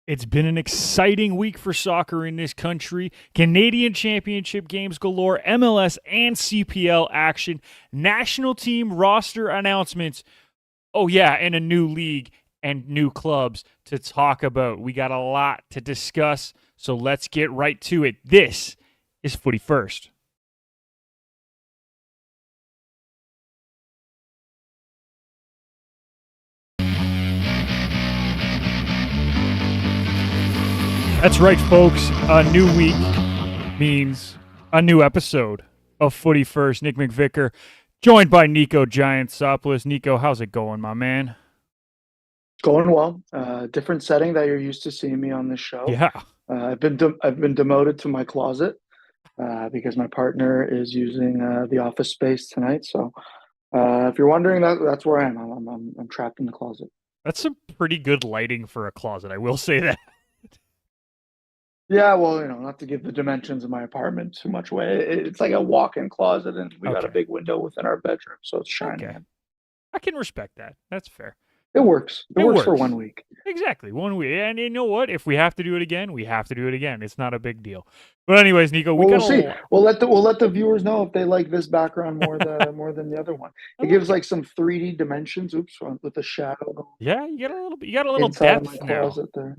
It's been an exciting week for soccer in this country. Canadian Championship games galore, MLS and CPL action, national team roster announcements. Oh, yeah, and a new league and new clubs to talk about. We got a lot to discuss, so let's get right to it. This is Footy First. That's right, folks. A new week means a new episode of Footy First. Nick McVicker, joined by Niko Giantsopoulos. Niko, how's it going, my man? Going well. Different setting that you're used to seeing me on this show. Yeah. I've been demoted to my closet because my partner is using the office space tonight. So if you're wondering, that's where I am. I'm trapped in the closet. That's some pretty good lighting for a closet, I will say that. Yeah, well, not to give the dimensions of my apartment too much away. It's like a walk-in closet, and we got a Okay. big window within our bedroom, so it's shining Okay. in. I can respect that. That's fair. It works. It It works for one works. week. Exactly. 1 week. And you know what? If we have to do it again, we have to do it again. It's not a big deal. But anyways, Niko, we Well, we'll got a see. lot. We'll let the viewers know if they like this background more than the other one. I It gives like it. like some 3D dimensions. Oops, with the shadow Yeah, you got a little inside of my depth now. closet there.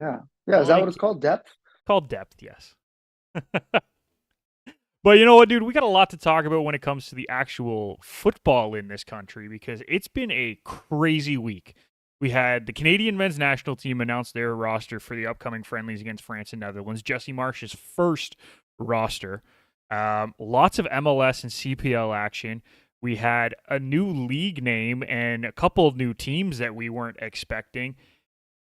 Yeah, I yeah. Is that what like it's it. called? Depth. Called depth, yes. But you know what, dude? We got a lot to talk about when it comes to the actual football in this country because it's been a crazy week. We had the Canadian men's national team announce their roster for the upcoming friendlies against France and Netherlands. Jesse Marsh's first roster. Lots of MLS and CPL action. We had a new league name and a couple of new teams that we weren't expecting,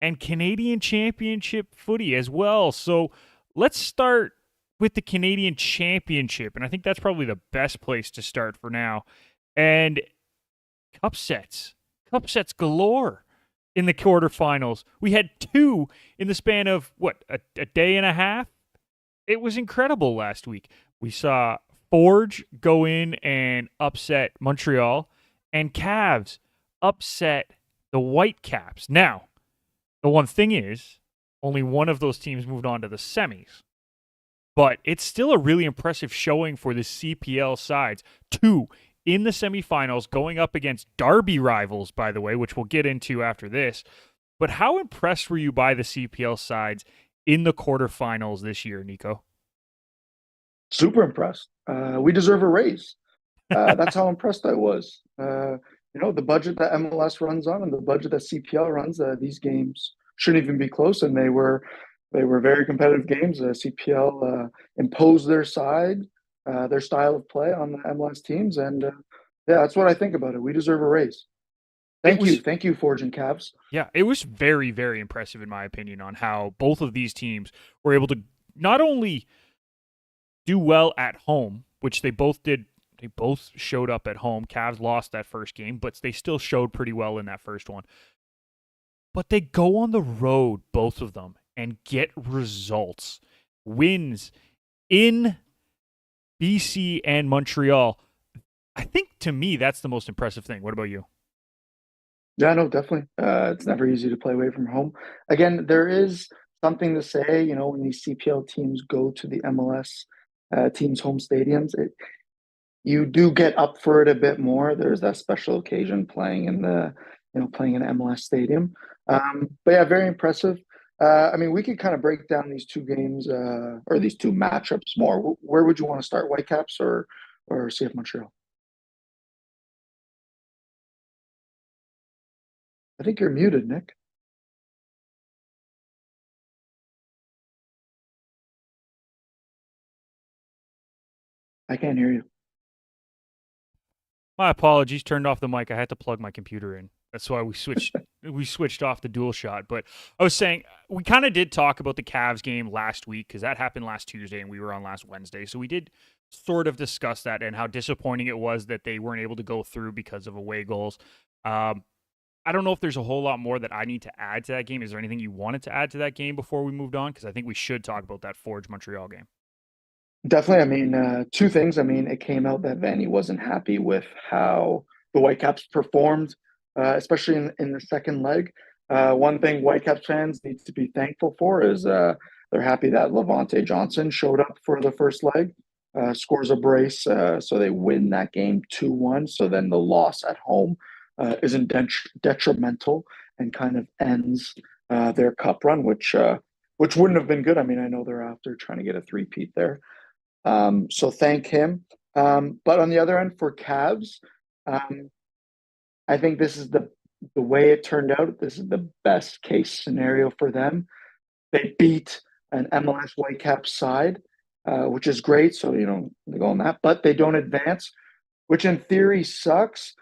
and Canadian Championship footy as well. So let's start with the Canadian Championship, and I think that's probably the best place to start for now. And cup sets galore in the quarterfinals. We had two in the span of what, a day and a half. It was incredible last week. We saw Forge go in and upset Montreal, and Cavs upset the Whitecaps. Now, the one thing is, only one of those teams moved on to the semis. But it's still a really impressive showing for the CPL sides. Two in the semifinals going up against Derby rivals, by the way, which we'll get into after this. But how impressed were you by the CPL sides in the quarterfinals this year, Niko? Super impressed. We deserve a raise. That's how impressed I was. The budget that MLS runs on and the budget that CPL runs, these games shouldn't even be close, and they were very competitive games. CPL imposed their style of play on the MLS teams, and yeah, that's what I think about it. We deserve a raise. It was Thank you, Forge and Cavs. Yeah, it was very, very impressive in my opinion on how both of these teams were able to not only do well at home, which they both did. They both showed up at home. Cavs lost that first game, but they still showed pretty well in that first one. But they go on the road, both of them, and get results. Wins in BC and Montreal. I think to me, that's the most impressive thing. What about you? Yeah, no, definitely. It's never easy to play away from home. Again, there is something to say, when these CPL teams go to the MLS teams' home stadiums, you do get up for it a bit more. There's that special occasion playing in an MLS stadium. But yeah, very impressive. I mean, we could kind of break down these two games or these two matchups more. Where would you want to start, Whitecaps or CF Montreal? I think you're muted, Nick. I can't hear you. My apologies. Turned off the mic. I had to plug my computer in. That's why we switched off the dual shot. But I was saying we kind of did talk about the Cavs game last week because that happened last Tuesday and we were on last Wednesday. So we did sort of discuss that and how disappointing it was that they weren't able to go through because of away goals. Um, I don't know if there's a whole lot more that I need to add to that game. Is there anything you wanted to add to that game before we moved on? Because I think we should talk about that Forge Montreal game. Definitely. I mean, two things. I mean, it came out that Vanny wasn't happy with how the Whitecaps performed, especially in the second leg. One thing Whitecaps fans need to be thankful for is they're happy that Levante Johnson showed up for the first leg, scores a brace, so they win that game 2-1. So then the loss at home isn't detrimental and kind of ends their cup run, which wouldn't have been good. I mean, I know they're after trying to get a three-peat there. So thank him. But on the other end, for Cavs, um, I think this is the way it turned out. This is the best case scenario for them. They beat an MLS Whitecaps side, which is great. So they go on that, but they don't advance, which in theory sucks.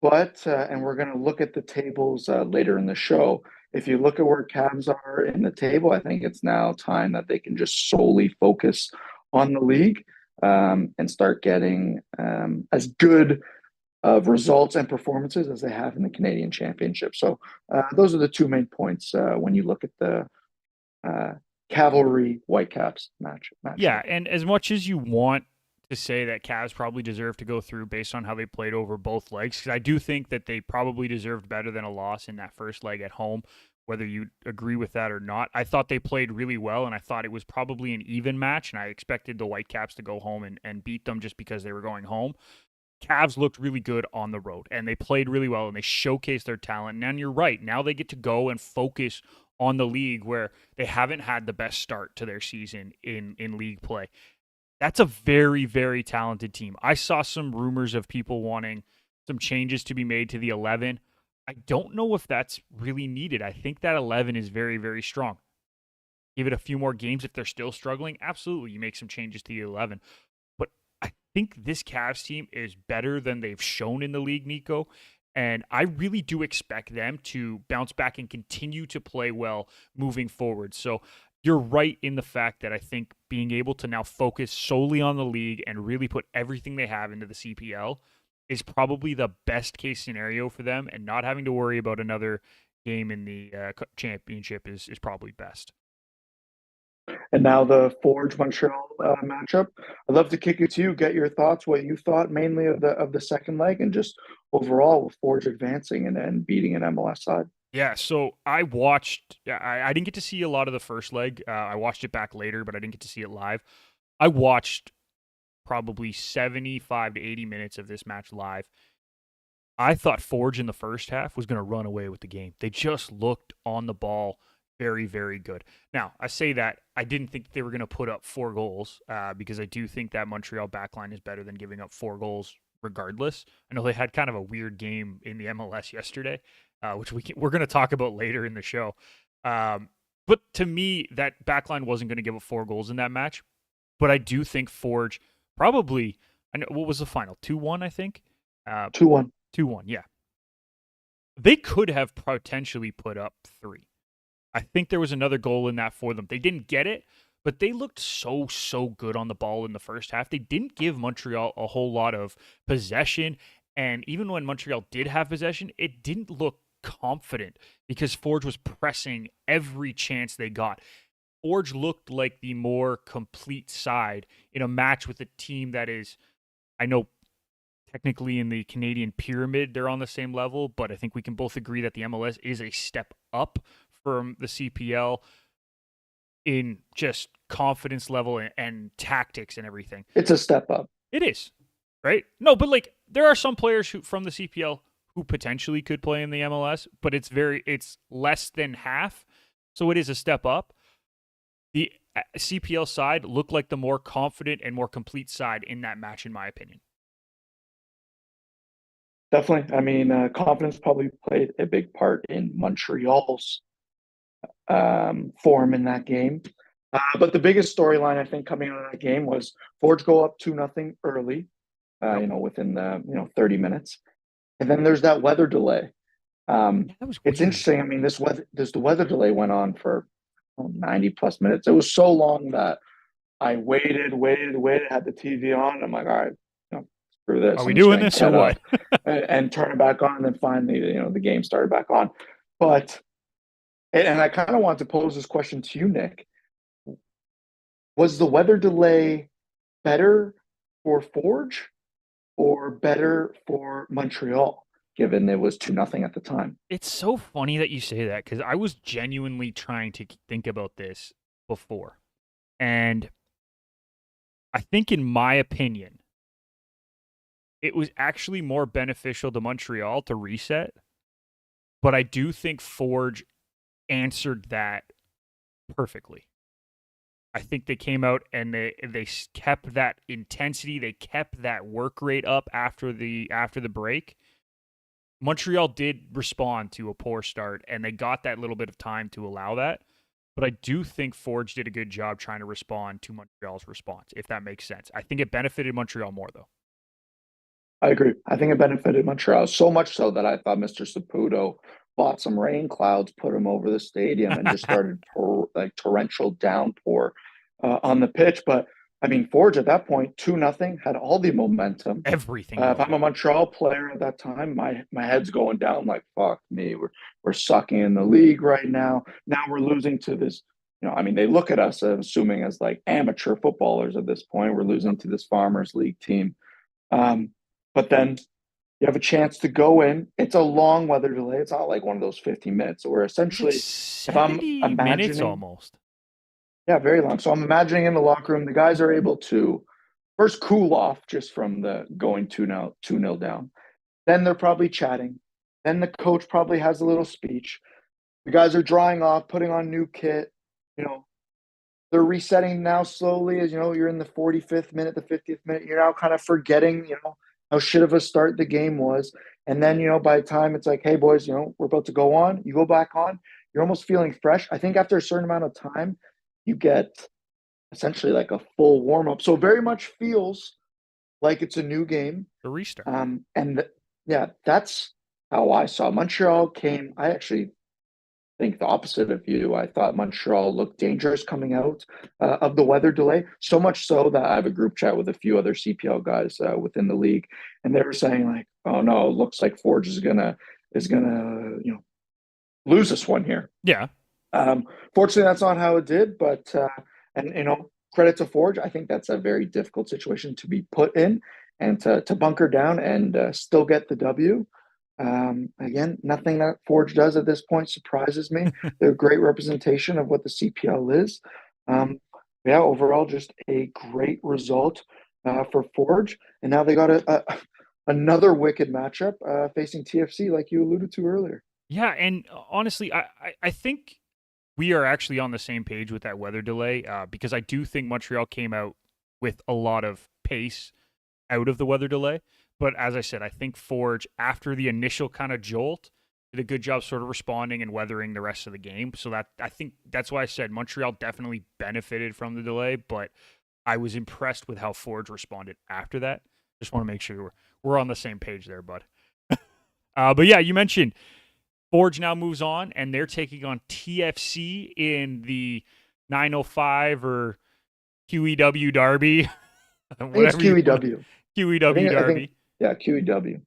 But and we're going to look at the tables later in the show. If you look at where Cavs are in the table, I think it's now time that they can just solely focus on the league and start getting as good of results and performances as they have in the Canadian Championship. So those are the two main points when you look at the Cavalry Whitecaps matchup. Yeah, and as much as you want to say that Cavs probably deserve to go through based on how they played over both legs, because I do think that they probably deserved better than a loss in that first leg at home, whether you agree with that or not. I thought they played really well, and I thought it was probably an even match, and I expected the Whitecaps to go home and beat them just because they were going home. Cavs looked really good on the road, and they played really well, and they showcased their talent. And you're right. Now they get to go and focus on the league where they haven't had the best start to their season in league play. That's a very, very talented team. I saw some rumors of people wanting some changes to be made to the 11. I don't know if that's really needed. I think that 11 is very, very strong. Give it a few more games if they're still struggling. Absolutely, you make some changes to the 11. But I think this Cavs team is better than they've shown in the league, Niko. And I really do expect them to bounce back and continue to play well moving forward. So you're right in the fact that I think being able to now focus solely on the league and really put everything they have into the CPL is probably the best case scenario for them, and not having to worry about another game in the championship is probably best. And now the Forge Montreal matchup. I'd love to kick it to you, get your thoughts, what you thought mainly of the second leg, and just overall with Forge advancing and beating an MLS side. Yeah, so I watched. I didn't get to see a lot of the first leg. I watched it back later, but I didn't get to see it live. I watched probably 75 to 80 minutes of this match live. I thought Forge in the first half was going to run away with the game. They just looked on the ball very, very good. Now, I say that I didn't think they were going to put up 4 goals because I do think that Montreal backline is better than giving up 4 goals regardless. I know they had kind of a weird game in the MLS yesterday, which we're going to talk about later in the show. But to me, that backline wasn't going to give up 4 goals in that match. But I do think Forge probably, I know, what was the final? 2-1, I think? 2-1. 2-1, yeah. They could have potentially put up 3. I think there was another goal in that for them. They didn't get it, but they looked so good on the ball in the first half. They didn't give Montreal a whole lot of possession, and even when Montreal did have possession, it didn't look confident because Forge was pressing every chance they got. Forge looked like the more complete side in a match with a team that is, I know technically in the Canadian pyramid, they're on the same level, but I think we can both agree that the MLS is a step up from the CPL in just confidence level and tactics and everything. It's a step up. It is, right? No, but like there are some players from the CPL who potentially could play in the MLS, but it's less than half, so it is a step up. The CPL side looked like the more confident and more complete side in that match, in my opinion. Definitely. I mean, confidence probably played a big part in Montreal's form in that game. But the biggest storyline I think coming out of that game was Forge go up 2-0 early, within the 30 minutes, and then there's that weather delay. That was It's weird. interesting. I mean, the weather delay went on for 90 plus minutes. It was so long that I waited, had the TV on. I'm like, all right, screw this. Are we I'm just doing gonna this or get up what? and turn it back on. And then finally, the game started back on. But and I kind of want to pose this question to you, Nick. Was the weather delay better for Forge or better for Montreal? given it was 2-0 at the time. It's so funny that you say that because I was genuinely trying to think about this before. And I think, in my opinion, it was actually more beneficial to Montreal to reset. But I do think Forge answered that perfectly. I think they came out and they kept that intensity, they kept that work rate up after the break. Montreal did respond to a poor start, and they got that little bit of time to allow that. But I do think Forge did a good job trying to respond to Montreal's response, if that makes sense. I think it benefited Montreal more, though. I agree. I think it benefited Montreal so much so that I thought Mr. Saputo bought some rain clouds, put them over the stadium, and just started torrential downpour on the pitch. But I mean, Forge at that point, 2-0, had all the momentum. Everything If I'm going. a Montreal player at that time, my head's going down like fuck me. We're sucking in the league right now. Now we're losing to this. I mean, they look at us assuming as like amateur footballers at this point. We're losing to this Farmers League team. But then you have a chance to go in. It's a long weather delay. It's not like one of those 15 minutes. So we're It was like essentially, if I'm 70 minutes imagining, almost. yeah, very long. So I'm imagining in the locker room, the guys are able to first cool off just from the going 2-0 down. Then they're probably chatting. Then the coach probably has a little speech. The guys are drying off, putting on new kit. You know, they're resetting now slowly as you're in the 45th minute, the 50th minute. You're now kind of forgetting, how shit of a start the game was. And then, by the time it's like, hey boys, we're about to go on, you go back on, you're almost feeling fresh. I think after a certain amount of time, you get essentially like a full warm up. So very much feels like it's a new game. The restart. Yeah, that's how I saw Montreal came. I actually think the opposite of you. I thought Montreal looked dangerous coming out of the weather delay, so much so that I have a group chat with a few other CPL guys within the league, and they were saying like, "Oh no, it looks like Forge is gonna lose this one here." Yeah. Fortunately, that's not how it did, but and credit to Forge. I think that's a very difficult situation to be put in and to bunker down and still get the W. Again, nothing that Forge does at this point surprises me. They're a great representation of what the CPL is. Um, yeah, overall, just a great result for Forge. And now they got another wicked matchup facing TFC, like you alluded to earlier. Yeah, and honestly, I think we are actually on the same page with that weather delay because I do think Montreal came out with a lot of pace out of the weather delay. But as I said, I think Forge, after the initial kind of jolt, did a good job sort of responding and weathering the rest of the game. So that I think that's why I said Montreal definitely benefited from the delay, but I was impressed with how Forge responded after that. Just want to make sure we're on the same page there, bud. But yeah, you mentioned Forge now moves on, and they're taking on TFC in the 905 or QEW Derby. I think it's QEW. QEW Derby. Yeah, QEW.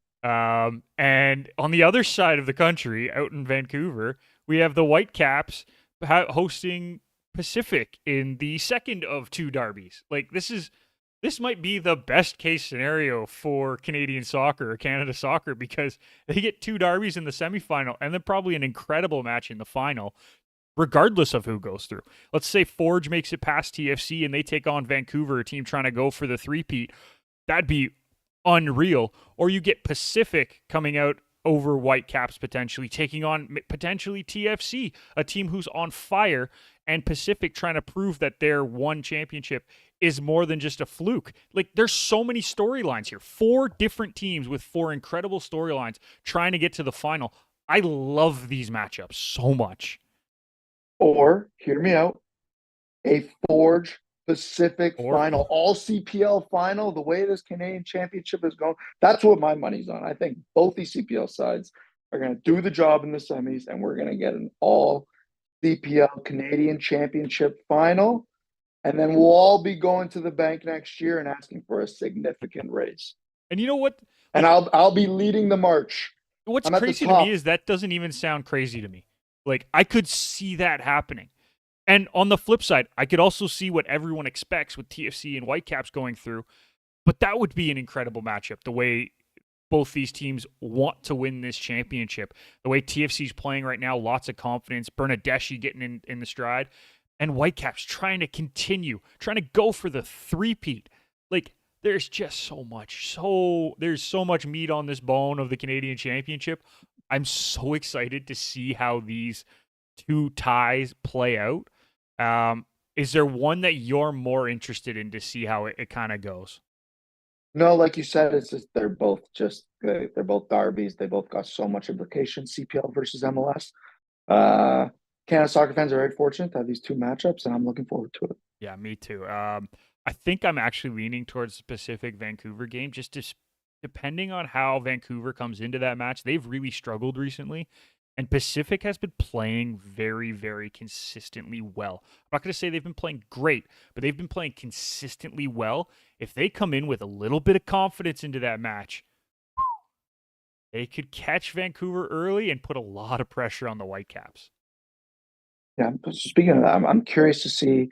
And on the other side of the country, out in Vancouver, we have the Whitecaps hosting Pacific in the second of two derbies. Like this might be the best case scenario for Canadian soccer or Canada soccer because they get two derbies in the semifinal and then probably an incredible match in the final, regardless of who goes through. Let's say Forge makes it past TFC and they take on Vancouver, a team trying to go for the three-peat. That'd be unreal. Or you get Pacific coming out over Whitecaps potentially, taking on potentially TFC, a team who's on fire, and Pacific trying to prove that their one championship is more than just a fluke. Like, there's so many storylines here. 4 different teams with 4 incredible storylines trying to get to the final. I love these matchups so much. Or, hear me out, a Forge Pacific final, all CPL final, the way this Canadian championship is going, that's what my money's on. I think both these CPL sides are going to do the job in the semis, and we're going to get an all CPL Canadian championship final. And then we'll all be going to the bank next year and asking for a significant raise. And you know what? And I'll be leading the march. What's crazy to me is that doesn't even sound crazy to me. Like, I could see that happening. And on the flip side, I could also see what everyone expects with TFC and Whitecaps going through. But that would be an incredible matchup, the way both these teams want to win this championship. The way TFC's playing right now, lots of confidence. Bernadeschi getting in the stride. And Whitecaps trying to continue, trying to go for the three-peat. Like, there's just there's so much meat on this bone of the Canadian Championship. I'm so excited to see how these two ties play out. Is there one that you're more interested in to see how it kind of goes? No, like you said, it's just they're both derbies. They both got so much implication. CPL versus MLS. Uh, Canada soccer fans are very fortunate to have these two matchups, and I'm looking forward to it. Yeah, me too. I think I'm actually leaning towards the Pacific Vancouver game, depending on how Vancouver comes into that match. They've really struggled recently, and Pacific has been playing very, very consistently well. I'm not going to say they've been playing great, but they've been playing consistently well. If they come in with a little bit of confidence into that match, they could catch Vancouver early and put a lot of pressure on the Whitecaps. Yeah, but speaking of that, I'm curious to see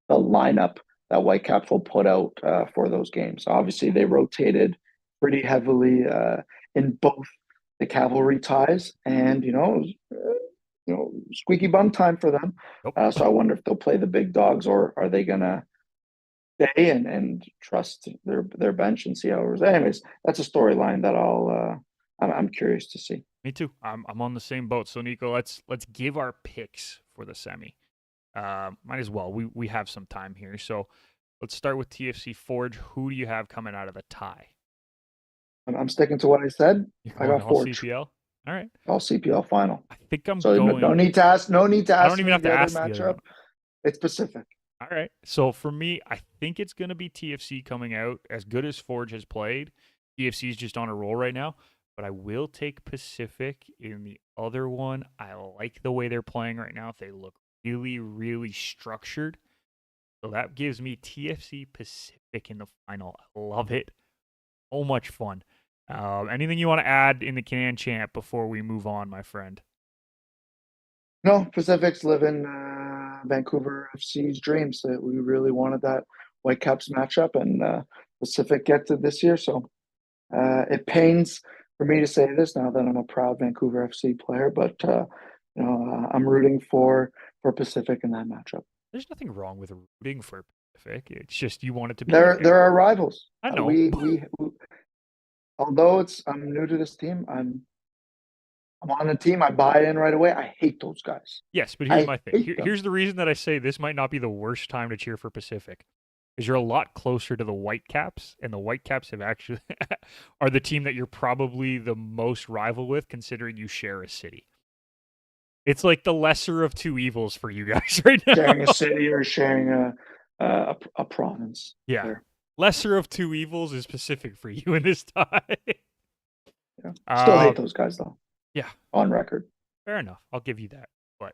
the lineup that Whitecaps will put out for those games. Obviously, they rotated pretty heavily in both the cavalry ties, and squeaky bum time for them. Nope. So I wonder if they'll play the big dogs, or are they gonna stay and trust their bench and see how it goes. Anyways, that's a storyline that I'm curious to see. Me too. I'm on the same boat. So Niko, let's give our picks for the semi. Might as well. We have some time here. So let's start with TFC Forge. Who do you have coming out of the tie? I'm sticking to what I said. You're I going got all Forge. CPL. All right. All CPL final. I think I'm So going. no need to ask. No need to I ask don't even me have to the other ask the other one. matchup. It's Pacific. All right. So for me, I think it's going to be TFC coming out. As good as Forge has played, TFC is just on a roll right now. But I will take Pacific in the other one. I like the way they're playing right now. They look really, really structured. So that gives me TFC Pacific in the final. I love it. So much fun. Anything you want to add in the Can Champ before we move on, my friend? No, Pacific's living Vancouver FC's dreams. That we really wanted that Whitecaps matchup, and Pacific get to this year. So it pains for me to say this now that I'm a proud Vancouver FC player, but I'm rooting for Pacific in that matchup. There's nothing wrong with rooting for Pacific. It's just you want it to be There there. there are rivals. I know. We although I'm new to this team, I'm on the team. I buy in right away. I hate those guys. Yes, but here's I my thing. hate them. Here's the reason that I say this might not be the worst time to cheer for Pacific. Is you're a lot closer to the Whitecaps, and the Whitecaps have actually are the team that you're probably the most rival with, considering you share a city. It's like the lesser of two evils for you guys right now. Sharing a city or sharing a province. Yeah. There. Lesser of two evils is Pacific for you in this tie. Yeah. Still hate those guys though. Yeah. On record. Fair enough. I'll give you that. But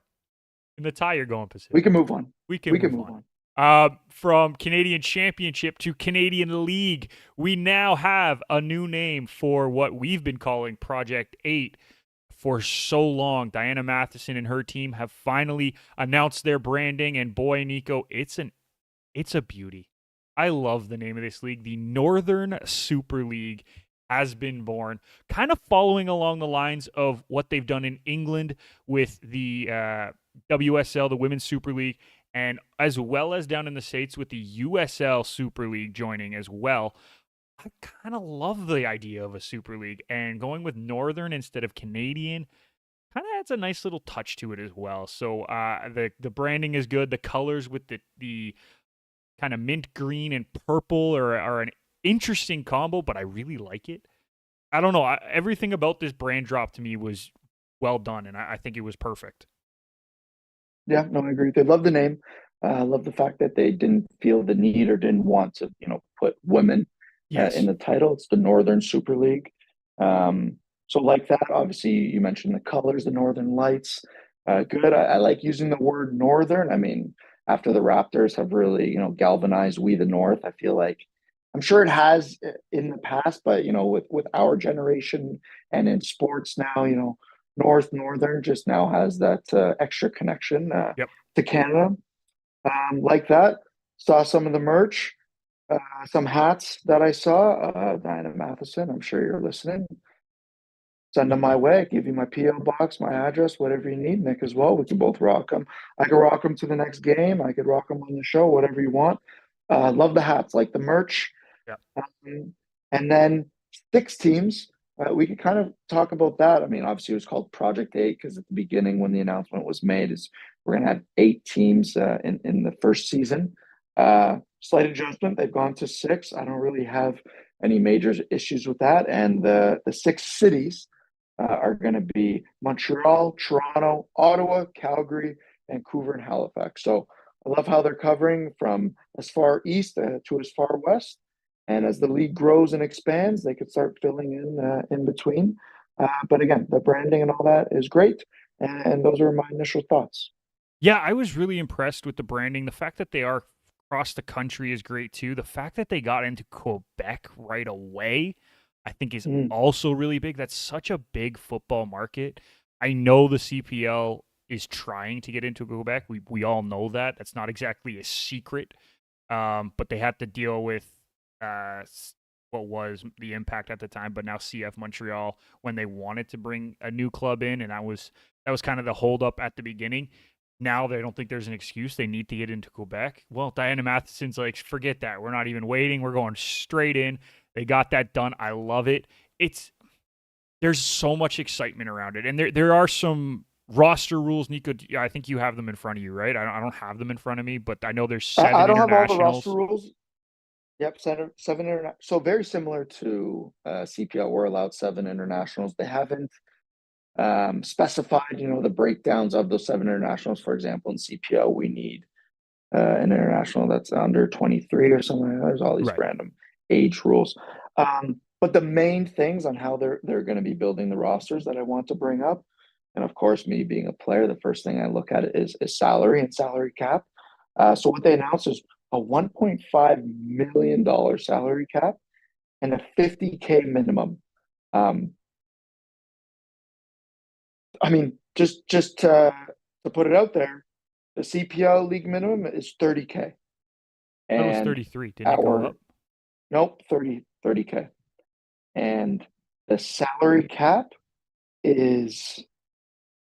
in the tie, you're going Pacific. We can move on. We can move on. From Canadian Championship to Canadian League, we now have a new name for what we've been calling Project 8 for so long. Diana Matheson and her team have finally announced their branding, and boy, Niko, it's a beauty. I love the name of this league. The Northern Super League has been born, kind of following along the lines of what they've done in England with the WSL, the Women's Super League, and as well as down in the States with the USL Super League joining as well. I kind of love the idea of a Super League, and going with Northern instead of Canadian kind of adds a nice little touch to it as well. So the branding is good. The colors with the kind of mint green and purple are an interesting combo, but I really like it. I don't know. Everything about this brand drop to me was well done, and I think it was perfect. Yeah, no, I agree. They love the name. I love the fact that they didn't feel the need or didn't want to, put women Yes. in the title. It's the Northern Super League. So like that, obviously you mentioned the colors, the Northern Lights. Good. I like using the word Northern. I mean, after the Raptors have really, galvanized We the North, I feel like I'm sure it has in the past, but with our generation and in sports now, Northern just now has that extra connection Yep. to Canada. Like that, saw some of the merch. some hats that I saw. Diana Matheson, I'm sure you're listening. Send them my way. Give you my PO box, my address, whatever you need, Nick, as well. We can both rock them. I could rock them to the next game. I could rock them on the show, whatever you want. Love the hats, like the merch. Yeah. And then six teams. We could kind of talk about that. I mean, obviously, it was called Project Eight because at the beginning, when the announcement was made, is we're going to have eight teams in the first season. Slight adjustment. They've gone to six. I don't really have any major issues with that. And the six cities are going to be Montreal, Toronto, Ottawa, Calgary, Vancouver, and Halifax. So I love how they're covering from as far east to as far west. And as the league grows and expands, they could start filling in between. But again, the branding and all that is great. And those are my initial thoughts. Yeah, I was really impressed with the branding. The fact that they are across the country is great too. The fact that they got into Quebec right away, I think is Mm. also really big. That's such a big football market. I know the CPL is trying to get into Quebec. We all know that. That's not exactly a secret. But they had to deal with what was the Impact at the time, but now CF Montreal when they wanted to bring a new club in, and that was kind of the holdup at the beginning. Now they don't think there's an excuse. They need to get into Quebec. Well, Diana Matheson's like, forget that. We're not even waiting. We're going straight in. They got that done. I love it. There's so much excitement around it, and there are some roster rules. Niko, I think you have them in front of you, right? I don't have them in front of me, but I know there's I seven don't have all the roster internationals. rules. Yep, seven so very similar to CPL. We're allowed seven internationals. They haven't specified, the breakdowns of those seven internationals. For example, in CPL, we need an international that's under 23 or something. There's all these Right. random age rules. But the main things on how they're going to be building the rosters that I want to bring up, and of course, me being a player, the first thing I look at is salary and salary cap. So what they announced is a $1.5 million salary cap and a 50K minimum. Um, I mean, just to put it out there, the CPL league minimum is 30K, That was and 33. Didn't it go our up? nope, 30K, and the salary cap is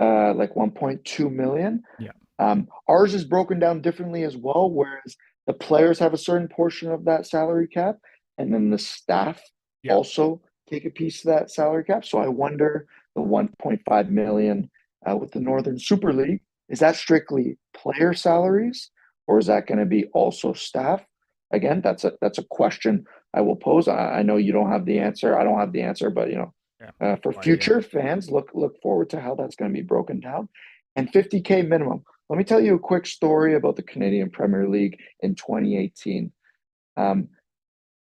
like 1.2 million. Yeah. Ours is broken down differently as well, whereas the players have a certain portion of that salary cap, and then the staff Yeah. also take a piece of that salary cap. So I wonder the 1.5 million with the Northern Super League, is that strictly player salaries, or is that going to be also staff? Again, that's a question I will pose. I know you don't have the answer. I don't have the answer, but Yeah. for No idea. future fans, look forward to how that's going to be broken down. And 50K minimum. Let me tell you a quick story about the Canadian Premier League in 2018. Um,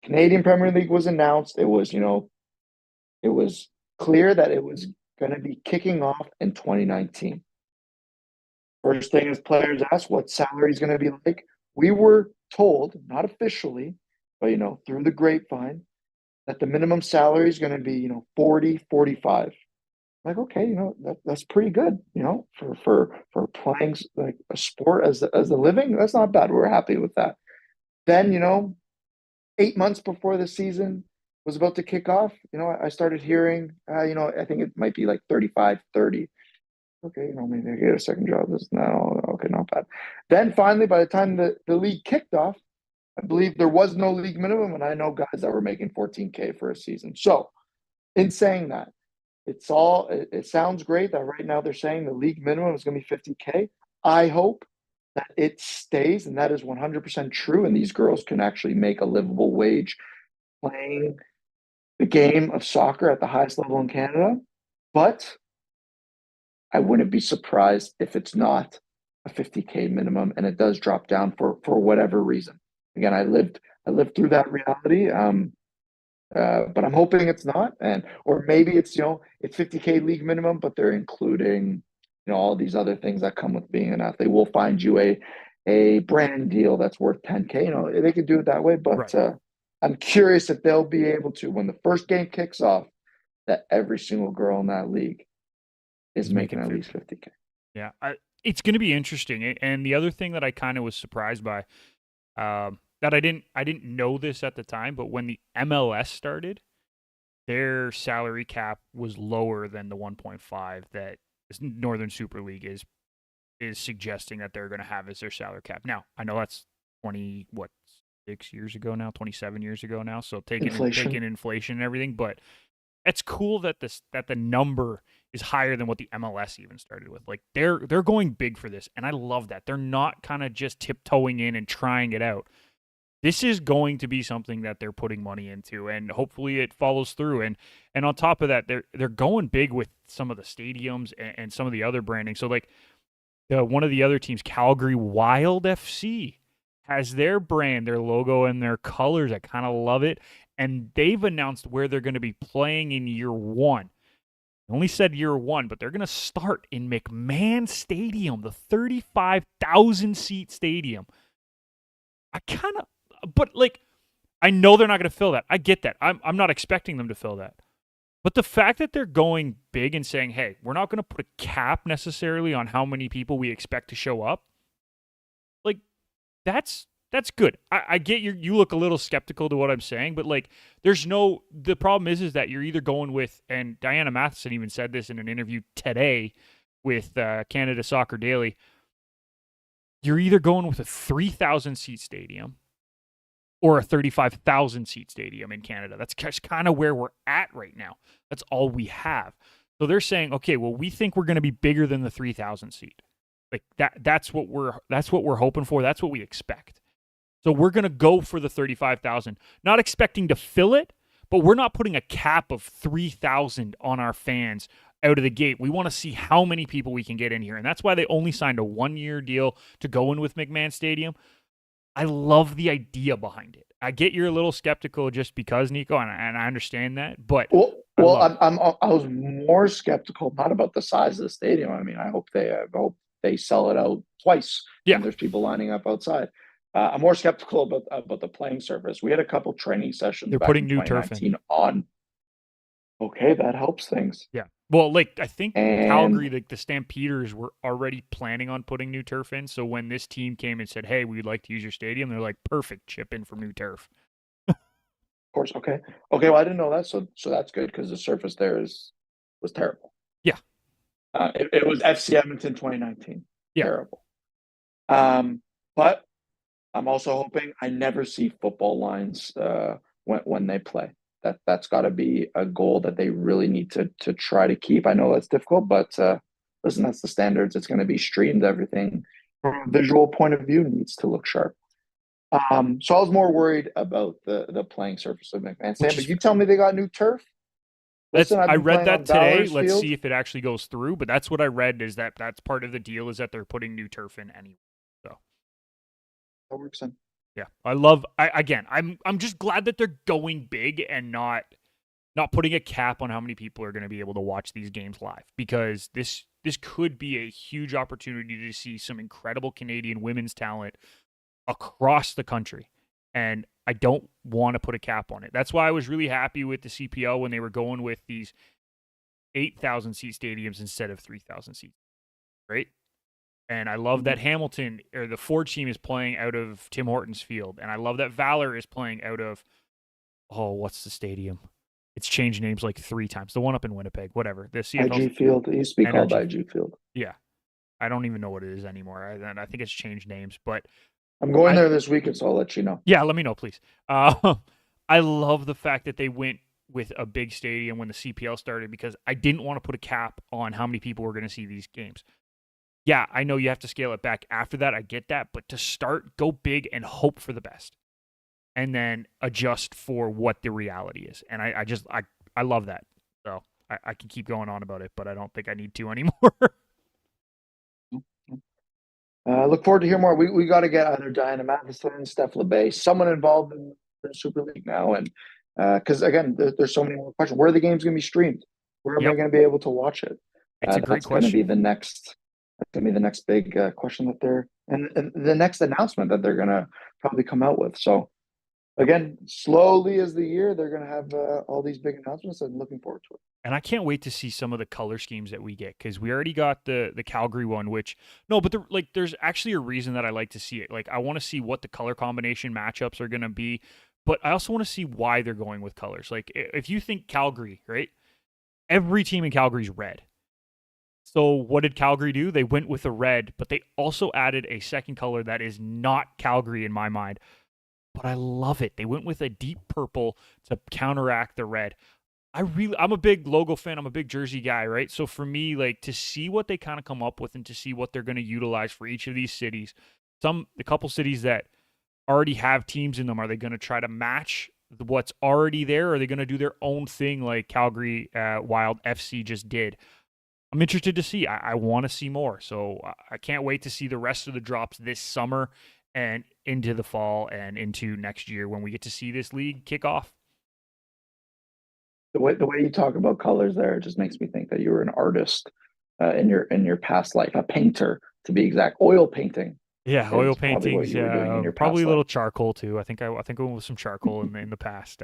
Canadian Premier League was announced. It was clear that it was going to be kicking off in 2019. First thing is players asked what salary is going to be like. We were told, not officially, but through the grapevine, that the minimum salary is going to be 40, 45. Like, okay, that's pretty good, for playing like a sport as a living. That's not bad. We're happy with that. Then, 8 months before the season was about to kick off, I started hearing, I think it might be like 35, 30. Okay, maybe I get a second job. This no, okay, not bad. Then finally, by the time the league kicked off, I believe there was no league minimum, and I know guys that were making 14K for a season. So, in saying that, it sounds great that right now they're saying the league minimum is going to be 50K. I hope that it stays, and that is 100% true, and these girls can actually make a livable wage playing the game of soccer at the highest level in Canada. But I wouldn't be surprised if it's not a 50K minimum and it does drop down for whatever reason. Again, I lived through that reality. But I'm hoping it's not, and or maybe it's 50K league minimum, but they're including all these other things that come with being an athlete. We'll find you a brand deal that's worth 10K. They could do it that way, but Right. I'm curious if they'll be able to when the first game kicks off that every single girl in that league is He's making making at least 50. 50K. Yeah. It's going to be interesting. And the other thing that I kind of was surprised by, that I didn't know this at the time, but when the MLS started, their salary cap was lower than the 1.5 that Northern Super League is suggesting that they're going to have as their salary cap. Now, I know that's 6 years ago now, 27 years ago now, so taking Inflation. inflation and everything, but it's cool that the number is higher than what the MLS even started with. Like they're going big for this, and I love that. They're not kind of just tiptoeing in and trying it out. This is going to be something that they're putting money into, and hopefully it follows through. And on top of that, they're going big with some of the stadiums and some of the other branding. So like one of the other teams, Calgary Wild FC, has their brand, their logo, and their colors. I kind of love it. And they've announced where they're going to be playing in year one. I only said year one, but they're going to start in McMahon Stadium, the 35,000 seat stadium. But like, I know they're not going to fill that. I get that. I'm not expecting them to fill that. But the fact that they're going big and saying, hey, we're not going to put a cap necessarily on how many people we expect to show up, like, that's good. I get you look a little skeptical to what I'm saying, but like the problem is that you're either going with, and Diana Matheson even said this in an interview today with Canada Soccer Daily, you're either going with a 3,000 seat stadium or a 35,000 seat stadium in Canada. That's kind of where we're at right now. That's all we have. So they're saying, okay, well, we think we're going to be bigger than the 3,000 seat. Like that's what we're hoping for. That's what we expect. So we're going to go for the 35,000, not expecting to fill it, but we're not putting a cap of 3,000 on our fans out of the gate. We want to see how many people we can get in here. And that's why they only signed a 1-year deal to go in with McMahon Stadium. I love the idea behind it. I get you're a little skeptical just because, Niko, and I understand that, but I was more skeptical not about the size of the stadium. I mean, I hope they sell it out twice yeah, and there's people lining up outside. I'm more skeptical about the playing surface. We had a couple training sessions they're back putting in new turf in. 2019 on. Okay, that helps things. Yeah. Well, like I think And Calgary, like the Stampeders, were already planning on putting new turf in. So when this team came and said, "Hey, we'd like to use your stadium," they're like, "Perfect, chip in for new turf." of course, okay, well, I didn't know that, so that's good because the surface there was terrible. Yeah. It was FC Edmonton 2019, Yeah. terrible. But I'm also hoping I never see football lines when they play. That's got to be a goal that they really need to try to keep. I know that's difficult, but listen, that's the standards. It's going to be streamed. Everything from a visual point of view needs to look sharp. So I was more worried about the playing surface of McMahon Which Stadium. is But you tell me they got new turf. that's Listen, I've I been read playing that on today. Valor's Let's Field. see if it actually goes through. But that's what I read is that's part of the deal is that they're putting new turf in anyway. So That works in. yeah, I'm just glad that they're going big and not putting a cap on how many people are going to be able to watch these games live, because this could be a huge opportunity to see some incredible Canadian women's talent across the country. And I don't want to put a cap on it. That's why I was really happy with the CPL when they were going with these 8,000 seat stadiums instead of 3,000 seats, right? And I love that Hamilton or the Ford team is playing out of Tim Hortons Field. And I love that Valor is playing out of, what's the stadium? It's changed names like 3 times. The one up in Winnipeg, whatever. The CFL IG Field. It used to be called Energy. IG Field. Yeah. I don't even know what it is anymore. I think it's changed names, but I'm going there this weekend, so I'll let you know. yeah, let me know, please. I love the fact that they went with a big stadium when the CPL started, because I didn't want to put a cap on how many people were going to see these games. Yeah, I know you have to scale it back after that. I get that. But to start, go big and hope for the best, and then adjust for what the reality is. And I love that. So I can keep going on about it, but I don't think I need to anymore. Look forward to hear more. We got to get either Diana Matheson, Steph LeBay, someone involved in the Super League now, and because again, there's so many more questions. Where are the games going to be streamed? Where am I going to be able to watch it? It's a great That's going to be the next. That's going to be the next big question that they're and the next announcement that they're going to probably come out with. So again, slowly as the year, they're going to have all these big announcements. I'm looking forward to it. And I can't wait to see some of the color schemes that we get because we already got the Calgary one, which no, but there's actually a reason that I like to see it. Like I want to see what the color combination matchups are going to be, but I also want to see why they're going with colors. Like if you think Calgary, right? Every team in Calgary's red. So what did Calgary do? They went with the red, but they also added a second color that is not Calgary in my mind. But I love it. They went with a deep purple to counteract the red. I'm a big logo fan. I'm a big jersey guy, right? So for me, like to see what they kind of come up with and to see what they're going to utilize for each of these cities, a couple cities that already have teams in them, are they going to try to match what's already there? Or are they going to do their own thing like Calgary Wild FC just did? I'm interested to see. I want to see more. So I can't wait to see the rest of the drops this summer and into the fall and into next year when we get to see this league kick off. The way you talk about colors there just makes me think that you were an artist in your past life, a painter to be exact. Oil painting Yeah, oil is probably what paintings. you were doing in Yeah, your probably past a life. little charcoal too. I think I went with some charcoal in the past.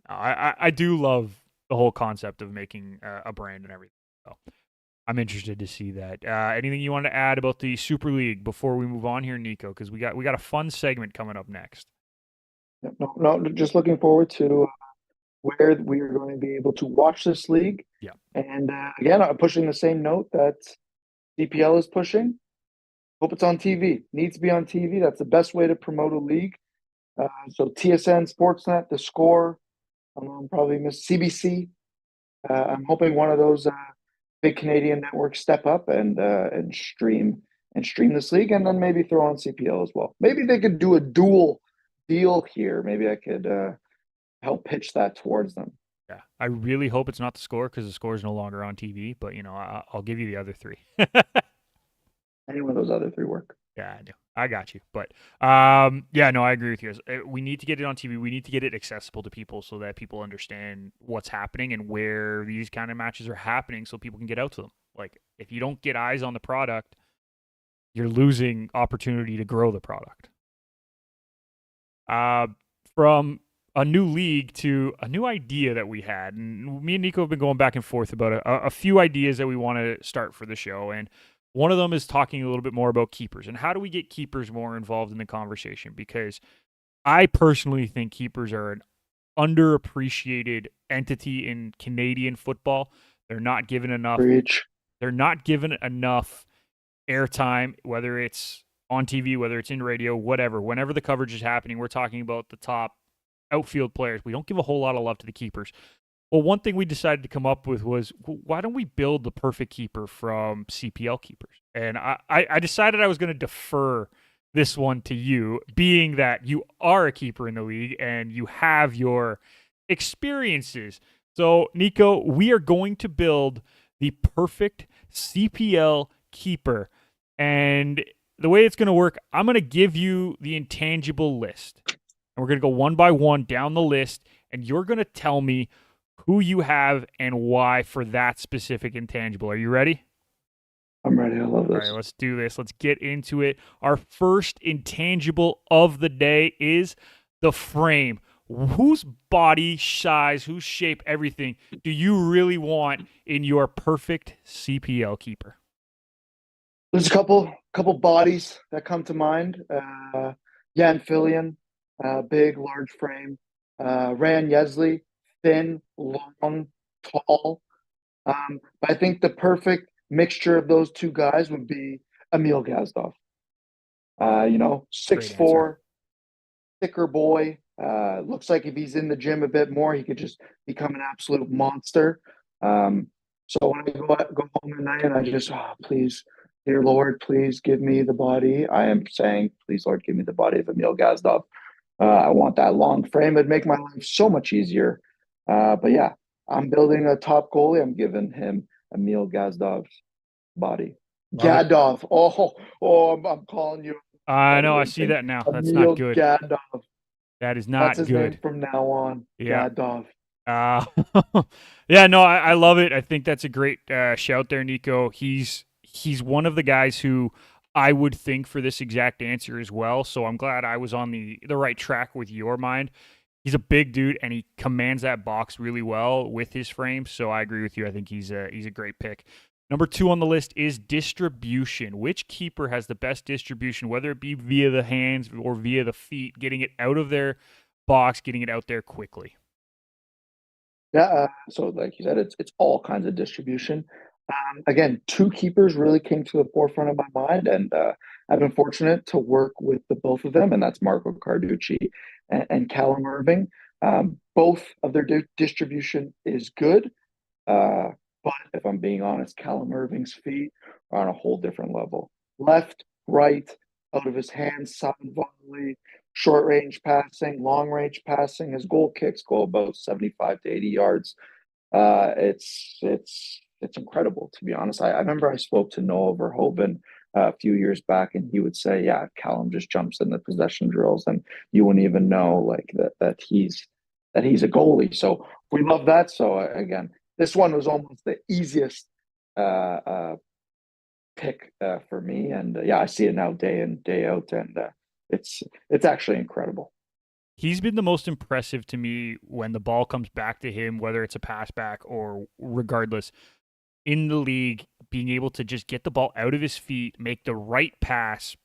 I do love the whole concept of making a brand and everything. So I'm interested to see that. Anything you want to add about the Super League before we move on here, Niko? Because we got a fun segment coming up next. No, no, just looking forward to where we are going to be able to watch this league. Yeah. And again, I'm pushing the same note that CPL is pushing. Hope it's on TV. Needs to be on TV. That's the best way to promote a league. So TSN, Sportsnet, The Score, probably miss CBC. I'm hoping one of those big Canadian networks step up and stream this league, and then maybe throw on CPL as well. Maybe they could do a dual deal here. Maybe I could help pitch that towards them. Yeah, I really hope it's not the Score because the Score is no longer on TV. But I'll give you the other three. Any one of those other three work. Yeah, I do. I got you. But yeah, no, I agree with you. We need to get it on TV. We need to get it accessible to people so that people understand what's happening and where these kind of matches are happening so people can get out to them. Like if you don't get eyes on the product, you're losing opportunity to grow the product. From a new league to a new idea that we had. And me and Niko have been going back and forth about a few ideas that we want to start for the show. And one of them is talking a little bit more about keepers and how do we get keepers more involved in the conversation? Because I personally think keepers are an underappreciated entity in Canadian football. They're not given enough. Preach. They're not given enough airtime, whether it's on TV, whether it's in radio, whatever. Whenever the coverage is happening, we're talking about the top outfield players. We don't give a whole lot of love to the keepers. Well, one thing we decided to come up with was why don't we build the perfect keeper from CPL keepers? And I decided I was going to defer this one to you, being that you are a keeper in the league and you have your experiences. So, Niko, we are going to build the perfect CPL keeper. And the way it's going to work, I'm going to give you the intangible list. And we're going to go one by one down the list. And you're going to tell me who you have and why for that specific intangible. Are you ready? I'm ready. I love this. All right, let's do this. Let's get into it. Our first intangible of the day is the frame. Whose body size, whose shape, everything do you really want in your perfect CPL keeper? There's a couple bodies that come to mind. Jan Fillion, big, large frame. Ran Yesley, thin, long, tall. But I think the perfect mixture of those two guys would be Emil Gazdov. Great answer. 6'4", thicker boy. Looks like if he's in the gym a bit more, he could just become an absolute monster. So when I go home at night and I just, please, dear Lord, please give me the body. I am saying, please, Lord, give me the body of Emil Gazdov. I want that long frame. It'd make my life so much easier. But yeah, I'm building a top goalie. I'm giving him Emil Gazdov's body. Gadov. I'm calling you. I know. I see that now. That's not Emil good. Gadov. That is That's not his good. name from now on. Yeah. Gadov. Yeah, no, I love it. I think that's a great shout there, Niko. He's one of the guys who I would think for this exact answer as well. So I'm glad I was on the right track with your mind. He's a big dude and he commands that box really well with his frame. So I agree with you. I think he's a great pick. Number 2 on the list is distribution. Which keeper has the best distribution, whether it be via the hands or via the feet, getting it out of their box, getting it out there quickly? Yeah, so like you said, it's all kinds of distribution. Again, two keepers really came to the forefront of my mind, and I've been fortunate to work with the both of them, and that's Marco Carducci and Callum Irving. Both of their distribution is good, uh, but if I'm being honest, Callum Irving's feet are on a whole different level. Left, right, out of his hands, side volley, short range passing, long range passing. His goal kicks go about 75 to 80 yards. It's incredible, to be honest. I remember I spoke to Noah Verhoeven a few years back, and he would say, "Yeah, Callum just jumps in the possession drills, and you wouldn't even know like that he's a goalie." So we love that. So again, this one was almost the easiest uh, uh, pick for me, and yeah, I see it now day in day out, and it's it's actually incredible. He's been the most impressive to me when the ball comes back to him, whether it's a pass back or regardless in the league, being able to just get the ball out of his feet, make the right pass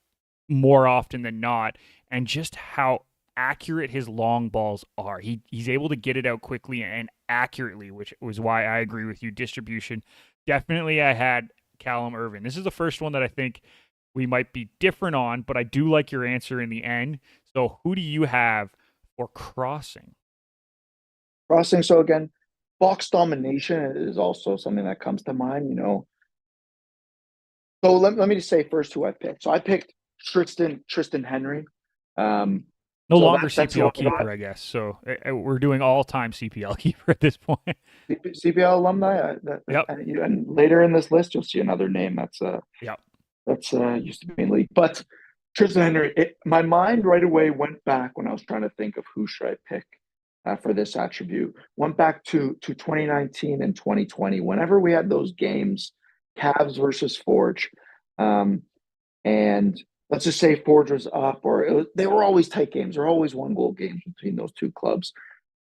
more often than not, and just how accurate his long balls are. He's able to get it out quickly and accurately, which was why I agree with you. Distribution, definitely I had Callum Irvin. This is the first one that I think we might be different on, but I do like your answer in the end. So who do you have for crossing? Crossing. So again, box domination is also something that comes to mind. So let me just say first who I picked. So I picked Tristan Henry. Um, No so longer that's who CPL I got. keeper, I guess. So we're doing all-time CPL keeper at this point. CPL alumni. Yep. And later in this list, you'll see another name Yep. that's used to be in the league. But Tristan Henry, my mind right away went back when I was trying to think of who should I pick for this attribute. Went back to 2019 and 2020. Whenever we had those games, Cavs versus Forge, um, and let's just say Forge was up, or they were always tight games. There were always one goal games between those two clubs.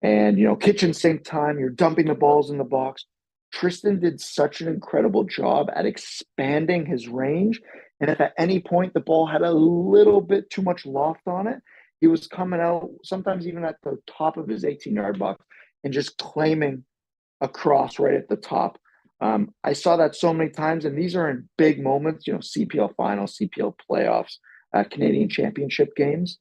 And kitchen sink time, you're dumping the balls in the box. Tristan did such an incredible job at expanding his range. And if at any point the ball had a little bit too much loft on it, he was coming out sometimes even at the top of his 18-yard box and just claiming a cross right at the top. I saw that so many times, and these are in big moments, CPL finals, CPL playoffs, Canadian championship games.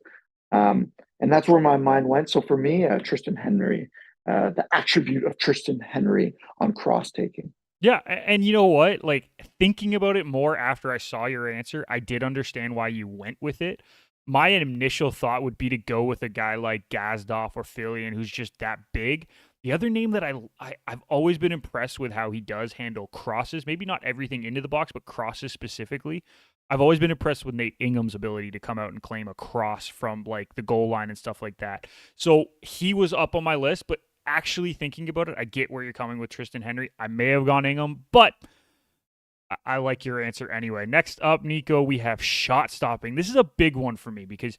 And that's where my mind went. So for me, Tristan Henry, the attribute of Tristan Henry on cross taking. Yeah, and you know what? Like thinking about it more after I saw your answer, I did understand why you went with it. My initial thought would be to go with a guy like Gazdoff or Fillion, who's just that big. The other name that I've always been impressed with how he does handle crosses, maybe not everything into the box, but crosses specifically. I've always been impressed with Nate Ingham's ability to come out and claim a cross from like the goal line and stuff like that. So he was up on my list, but actually thinking about it, I get where you're coming with Tristan Henry. I may have gone Ingham, but I like your answer anyway. Next up, Niko, we have shot stopping. This is a big one for me because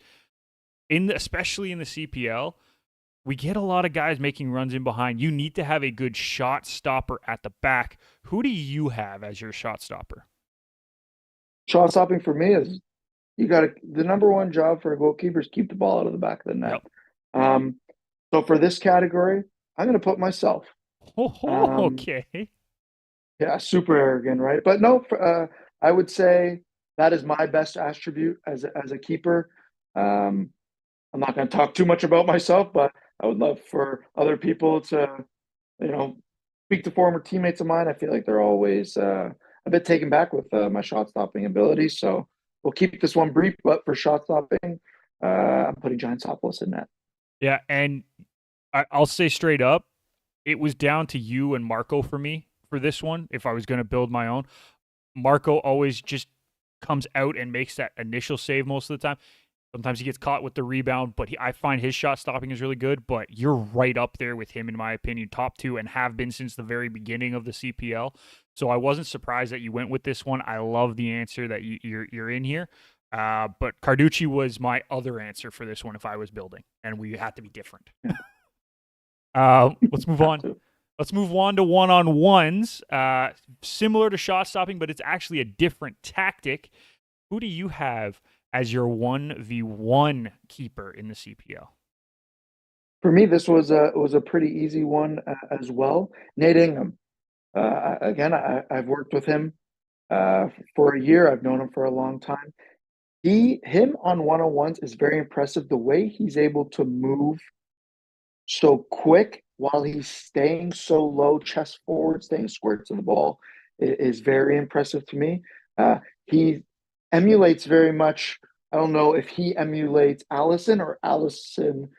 especially in the CPL, we get a lot of guys making runs in behind. You need to have a good shot stopper at the back. Who do you have as your shot stopper? Shot stopping for me is the number one job for a goalkeeper is keep the ball out of the back of the net. Yep. So for this category, I'm going to put myself. Oh, Um, okay. yeah, super arrogant, right? But no, I would say that is my best attribute as a keeper. Um, I'm not going to talk too much about myself, but I would love for other people to, you know, speak to former teammates of mine. I feel like they're always a bit taken back with my shot stopping abilities. So we'll keep this one brief, but for shot stopping, I'm putting Giant Sopolis in net. Yeah, and I'll say straight up, it was down to you and Marco for me for this one. If I was going to build my own, Marco always just comes out and makes that initial save most of the time. Sometimes he gets caught with the rebound, but I find his shot stopping is really good. But you're right up there with him, in my opinion, top two, and have been since the very beginning of the CPL. So I wasn't surprised that you went with this one. I love the answer that you're in here. But Carducci was my other answer for this one if I was building, and we had to be different. Yeah. Let's move Have on. to. Let's move on to one-on-ones. Similar to shot stopping, but it's actually a different tactic. Who do you have as your 1v1 keeper in the CPL? For me, this was a pretty easy one as well. Nate Ingham. Again, I've worked with him for a year. I've known him for a long time. Him on one-on-ones is very impressive. The way he's able to move so quick while he's staying so low, chest forward, staying square to the ball is very impressive to me. He emulates very much. I don't know if he emulates Allison or Allison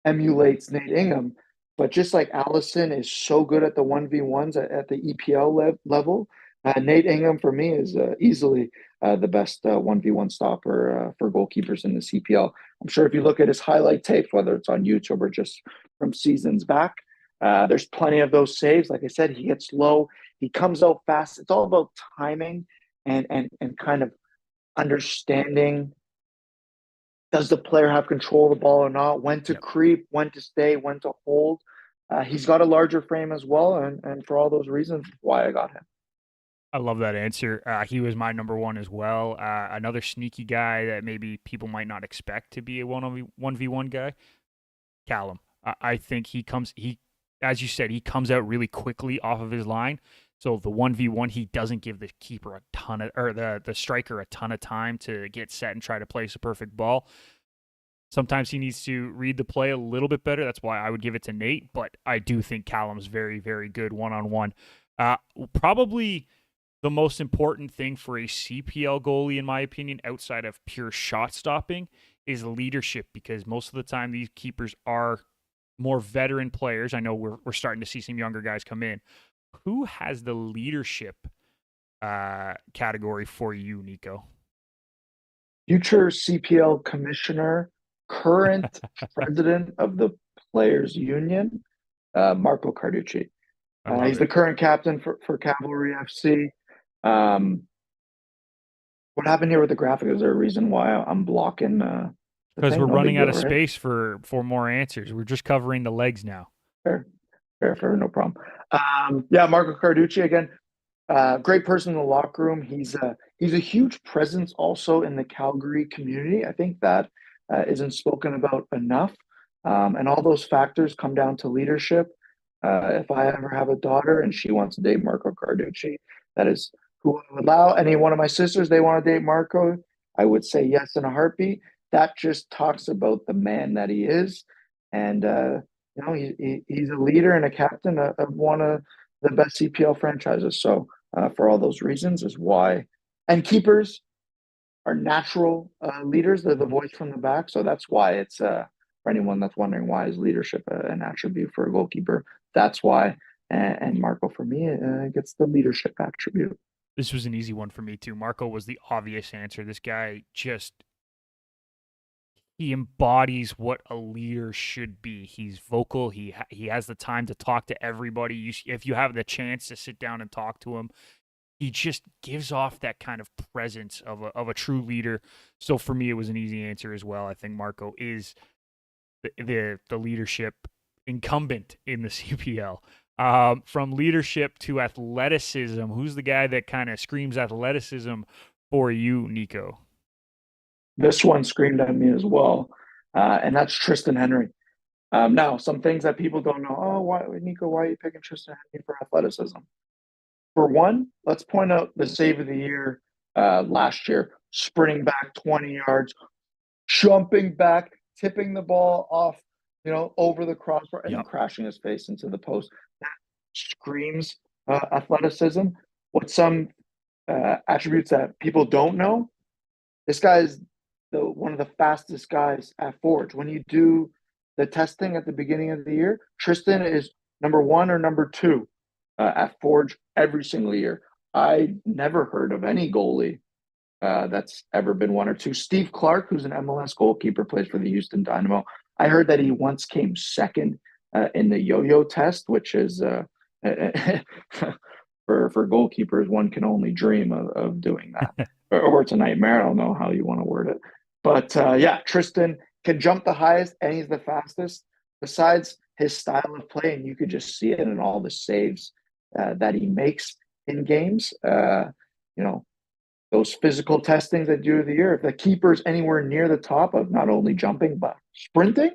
emulates Nate Ingham, but just like Allison is so good at the 1v1s at the EPL level, Nate Ingham for me is easily the best 1v1 stopper for goalkeepers in the CPL. I'm sure if you look at his highlight tapes, whether it's on YouTube or just from seasons back, there's plenty of those saves. Like I said, he gets low, he comes out fast. It's all about timing and kind of understanding, does the player have control of the ball or not? When to Yep. creep, when to stay, when to hold. He's got a larger frame as well, and for all those reasons, why I got him. I love that answer. He was my number one as well. Another sneaky guy that maybe people might not expect to be a 1v1 guy, Callum. I think as you said, he comes out really quickly off of his line. So the 1v1, he doesn't give the keeper a ton of, or the striker a ton of time to get set and try to place a perfect ball. Sometimes he needs to read the play a little bit better. That's why I would give it to Nate. But I do think Callum's very, very good one-on-one. Probably the most important thing for a CPL goalie, in my opinion, outside of pure shot stopping, is leadership, because most of the time these keepers are more veteran players. I know we're starting to see some younger guys come in. Who has the leadership category for you, Niko? Future CPL commissioner, current president of the Players Union, Marco Carducci. I love He's it. the current captain for Cavalry FC. Um, what happened here with the graphic? Is there a reason why I'm blocking the Because we're thing? No big running out deal, of right? space for more answers. We're just covering the legs now. Fair, fair, no problem. Yeah, Marco Carducci again. Great person in the locker room. He's a huge presence also in the Calgary community. I think that isn't spoken about enough, and all those factors come down to leadership. If I ever have a daughter and she wants to date Marco Carducci, that is who I would allow. Any one of my sisters they want to date Marco, I would say yes in a heartbeat. That just talks about the man that he is, and he's a leader and a captain of one of the best CPL franchises. So for all those reasons is why. And keepers are natural leaders. They're the voice from the back. So that's why it's for anyone that's wondering why is leadership an attribute for a goalkeeper. That's why. And Marco, for me, gets the leadership attribute. This was an easy one for me too. Marco was the obvious answer. This guy just he embodies what a leader should be. He's vocal. He has the time to talk to everybody. If you have the chance to sit down and talk to him, he just gives off that kind of presence of a true leader. So for me, it was an easy answer as well. I think Marco is the leadership incumbent in the CPL. From leadership to athleticism, who's the guy that kind of screams athleticism for you, Niko? This one screamed at me as well, and that's Tristan Henry. Now, some things that people don't know. Oh, why, Niko? Why are you picking Tristan Henry for athleticism? For one, let's point out the save of the year last year, sprinting back 20 yards, jumping back, tipping the ball off, over the crossbar, and then Yep. crashing his face into the post. That screams athleticism. What some attributes that people don't know? This guy is one of the fastest guys at Forge. When you do the testing at the beginning of the year, Tristan is number one or number two at Forge every single year. I never heard of any goalie that's ever been one or two. Steve Clark, who's an MLS goalkeeper, plays for the Houston Dynamo. I heard that he once came second in the yo-yo test, which is for goalkeepers, one can only dream of doing that, or it's a nightmare. I don't know how you want to word it, but yeah, Tristan can jump the highest and he's the fastest. Besides his style of play, and you could just see it in all the saves that he makes in games. You know, those physical testings at the end of the year. If the keeper's anywhere near the top of not only jumping but sprinting,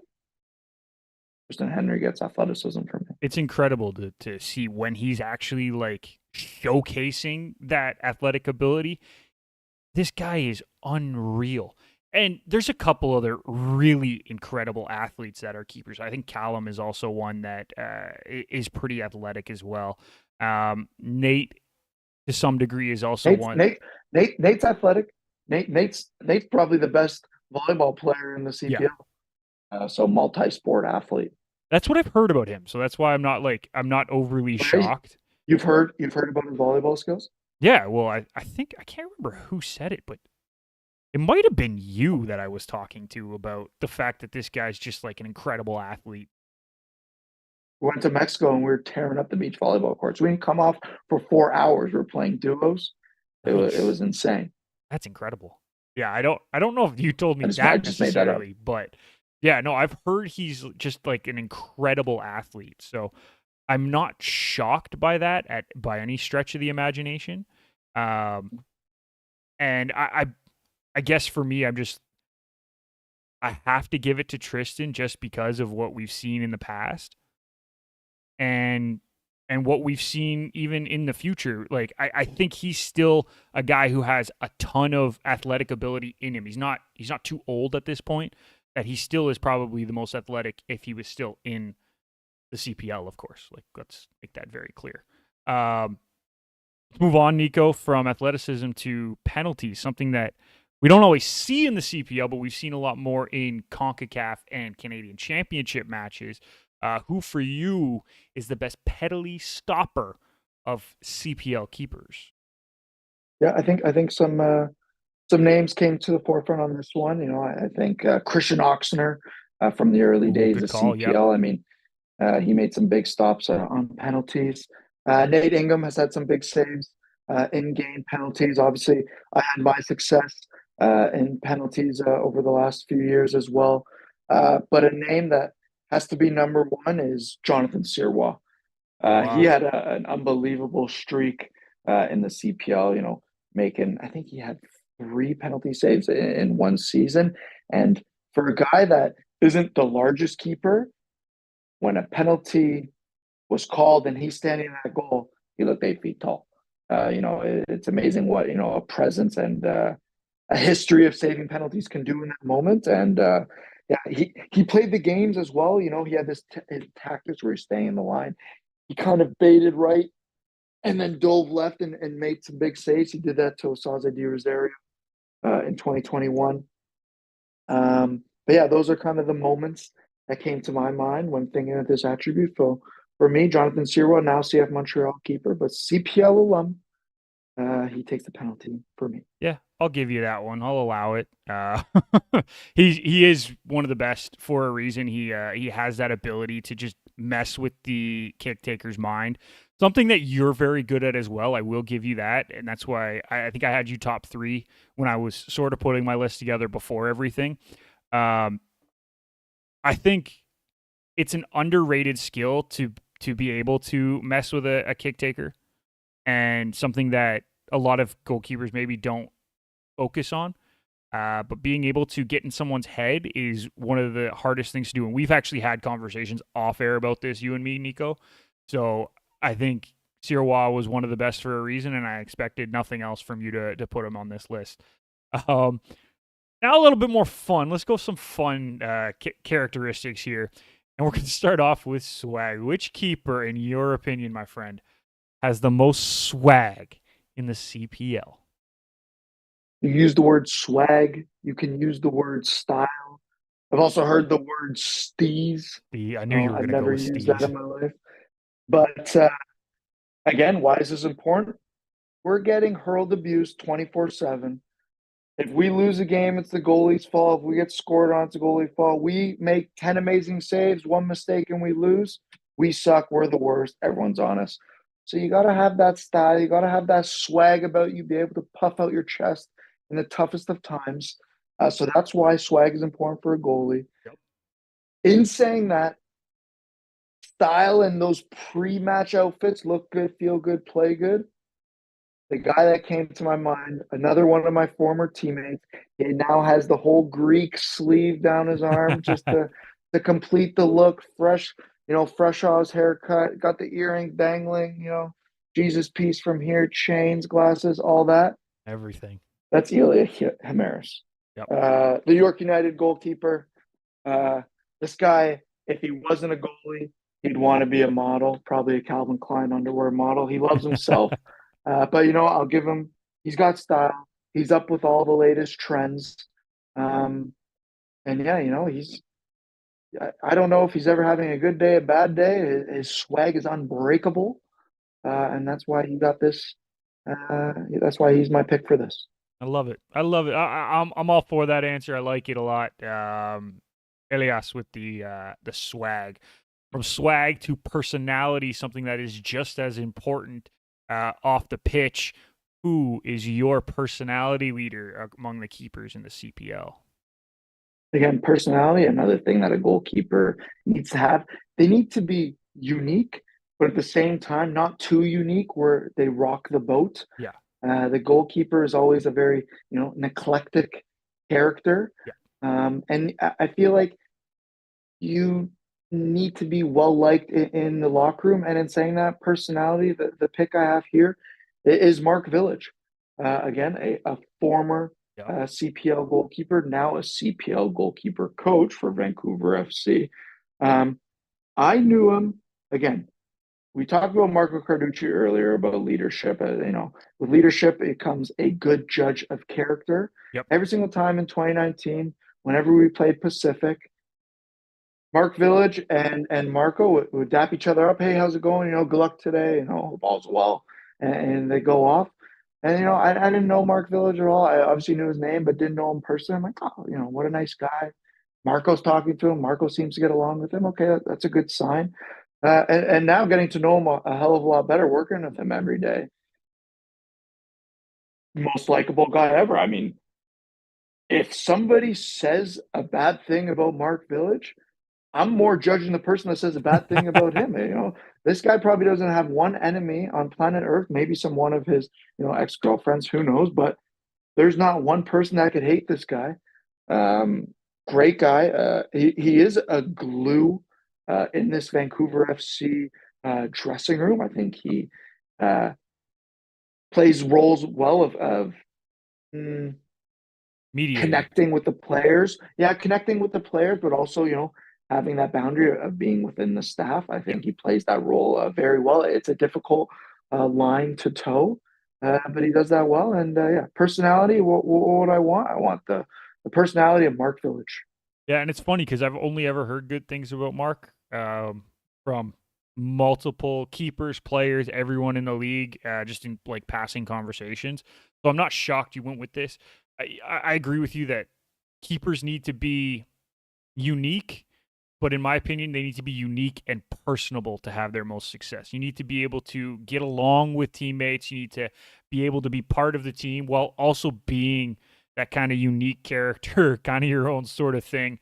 Tristan Henry gets athleticism from him. It's incredible to see when he's actually like showcasing that athletic ability. This guy is unreal. And there's a couple other really incredible athletes that are keepers. I think Callum is also one that is pretty athletic as well. Nate, to some degree, is also Nate's, one. Nate's athletic. Nate's probably the best volleyball player in the Yeah, CPL. So multi-sport athlete. that's what I've heard about him. So that's why I'm not overly Right? shocked. You've heard about his volleyball skills? Yeah, well, I think I can't remember who said it, but it might have been you that I was talking to about the fact that this guy's just like an incredible athlete. We went to Mexico and we were tearing up the beach volleyball courts. We didn't come off for 4 hours. We were playing duos. It Nice. was insane. That's incredible. Yeah, I don't know if you told me I that just made that up. necessarily, but yeah, no, I've heard he's just like an incredible athlete. So I'm not shocked by that by any stretch of the imagination. Um, and I guess for me, I have to give it to Tristan just because of what we've seen in the past and what we've seen even in the future. Like I think he's still a guy who has a ton of athletic ability in him. He's not too old at this point. That he still is probably the most athletic if he was still in the CPL, of course. Like let's make that very clear. Let's move on, Niko, from athleticism to penalties, something that we don't always see in the CPL, but we've seen a lot more in CONCACAF and Canadian Championship matches. Who for you is the best penalty stopper of CPL keepers? Yeah, I think some names came to the forefront on this one. I think Christian Oxner from the early Ooh, days good of call. Yep. CPL. I mean, he made some big stops on penalties. Nate Ingham has had some big saves in game penalties. Obviously, I had my success in penalties over the last few years as well. But a name that has to be number one is Jonathan Sirois. He Wow. had an unbelievable streak in the CPL, making, I think he had three penalty saves in one season. And for a guy that isn't the largest keeper, when a penalty was called and he's standing in that goal, he looked 8 feet tall. It's amazing what, a presence and a history of saving penalties can do in that moment. And yeah, he played the games as well. He had his tactics where he's staying in the line. He kind of baited right and then dove left and made some big saves. He did that to Osaze Di Rosario in 2021. But yeah, those are kind of the moments that came to my mind when thinking of this attribute. So for me, Jonathan Sirois, now CF Montreal keeper, but CPL alum, he takes the penalty for me. Yeah, I'll give you that one. I'll allow it. He is one of the best for a reason. He has that ability to just mess with the kick taker's mind. Something that you're very good at as well. I will give you that, and that's why I think I had you top three when I was sort of putting my list together before everything. Um, I think it's an underrated skill to be able to mess with a kick taker, and something that a lot of goalkeepers maybe don't focus on. But being able to get in someone's head is one of the hardest things to do. And we've actually had conversations off air about this, you and me, Niko. So I think Sirois was one of the best for a reason, and I expected nothing else from you to put him on this list. Um, Now a little bit more fun. Let's go some fun characteristics here. And we're going to start off with swag. Which keeper, in your opinion, my friend, has the most swag in the CPL? You use the word swag. You can use the word style. I've also heard the word steez. I knew you were I've going to go never with used that Steez. in my life. But again, why is this important? We're getting hurled abuse 24/7 If we lose a game, it's the goalie's fault. If we get scored on, it's the goalie's fault. We make 10 amazing saves, one mistake, and we lose. We suck. We're the worst. Everyone's on us. So you got to have that style. You got to have that swag about you, be able to puff out your chest in the toughest of times. So that's why swag is important for a goalie. Yep. In saying that, style and those pre-match outfits look good, feel good, play good. The guy that came to my mind, another one of my former teammates, he now has the whole Greek sleeve down his arm just to complete the look. Fresh, fresh off his haircut, got the earring dangling, Jesus piece from here, chains, glasses, all that. Everything. That's Ilya Himeris, Yep. the York United goalkeeper. Uh, this guy, if he wasn't a goalie, he'd want to be a model, probably a Calvin Klein underwear model. He loves himself. But I'll give him. He's got style. He's up with all the latest trends. And yeah, he's. I don't know if he's ever having a good day, a bad day. His swag is unbreakable, and that's why he got this. That's why he's my pick for this. I love it. I love it. I'm all for that answer. I like it a lot. Elias with the swag. From swag to personality, something that is just as important off the pitch. Who is your personality leader among the keepers in the CPL? Again, personality, another thing that a goalkeeper needs to have. They need to be unique, but at the same time, not too unique where they rock the boat. Yeah. The goalkeeper is always a very, an eclectic character. Yeah. And I feel like you need to be well liked in the locker room. And in saying that, personality, the pick I have here is Mark Village. Again, a former CPL goalkeeper, now a CPL goalkeeper coach for Vancouver FC. I knew him, again, we talked about Marco Carducci earlier about leadership. With leadership, it comes a good judge of character. Yep. Every single time in 2019, whenever we played Pacific, Mark Village and Marco would dap each other up. Hey, how's it going? Good luck today. Hope all's well. And they go off. And I didn't know Mark Village at all. I obviously knew his name, but didn't know him personally. I'm like, oh, what a nice guy. Marco's talking to him. Marco seems to get along with him. Okay, that's a good sign. And now getting to know him a hell of a lot better, working with him every day. Most likable guy ever. I mean, if somebody says a bad thing about Mark Village, I'm more judging the person that says a bad thing about him. This guy probably doesn't have one enemy on planet Earth, maybe some one of his, ex-girlfriends, who knows, but there's not one person that could hate this guy. Great guy. He is a glue in this Vancouver FC dressing room. I think he plays roles well of connecting with the players. Yeah, connecting with the players, but also, having that boundary of being within the staff. I think he plays that role very well. It's a difficult line to toe, but he does that well. And yeah, personality. What would I want? I want the personality of Mark Village. Yeah, and it's funny because I've only ever heard good things about Mark from multiple keepers, players, everyone in the league, just in like passing conversations. So I'm not shocked you went with this. I agree with you that keepers need to be unique, but in my opinion, they need to be unique and personable to have their most success. You need to be able to get along with teammates. You need to be able to be part of the team while also being that kind of unique character, kind of your own sort of thing.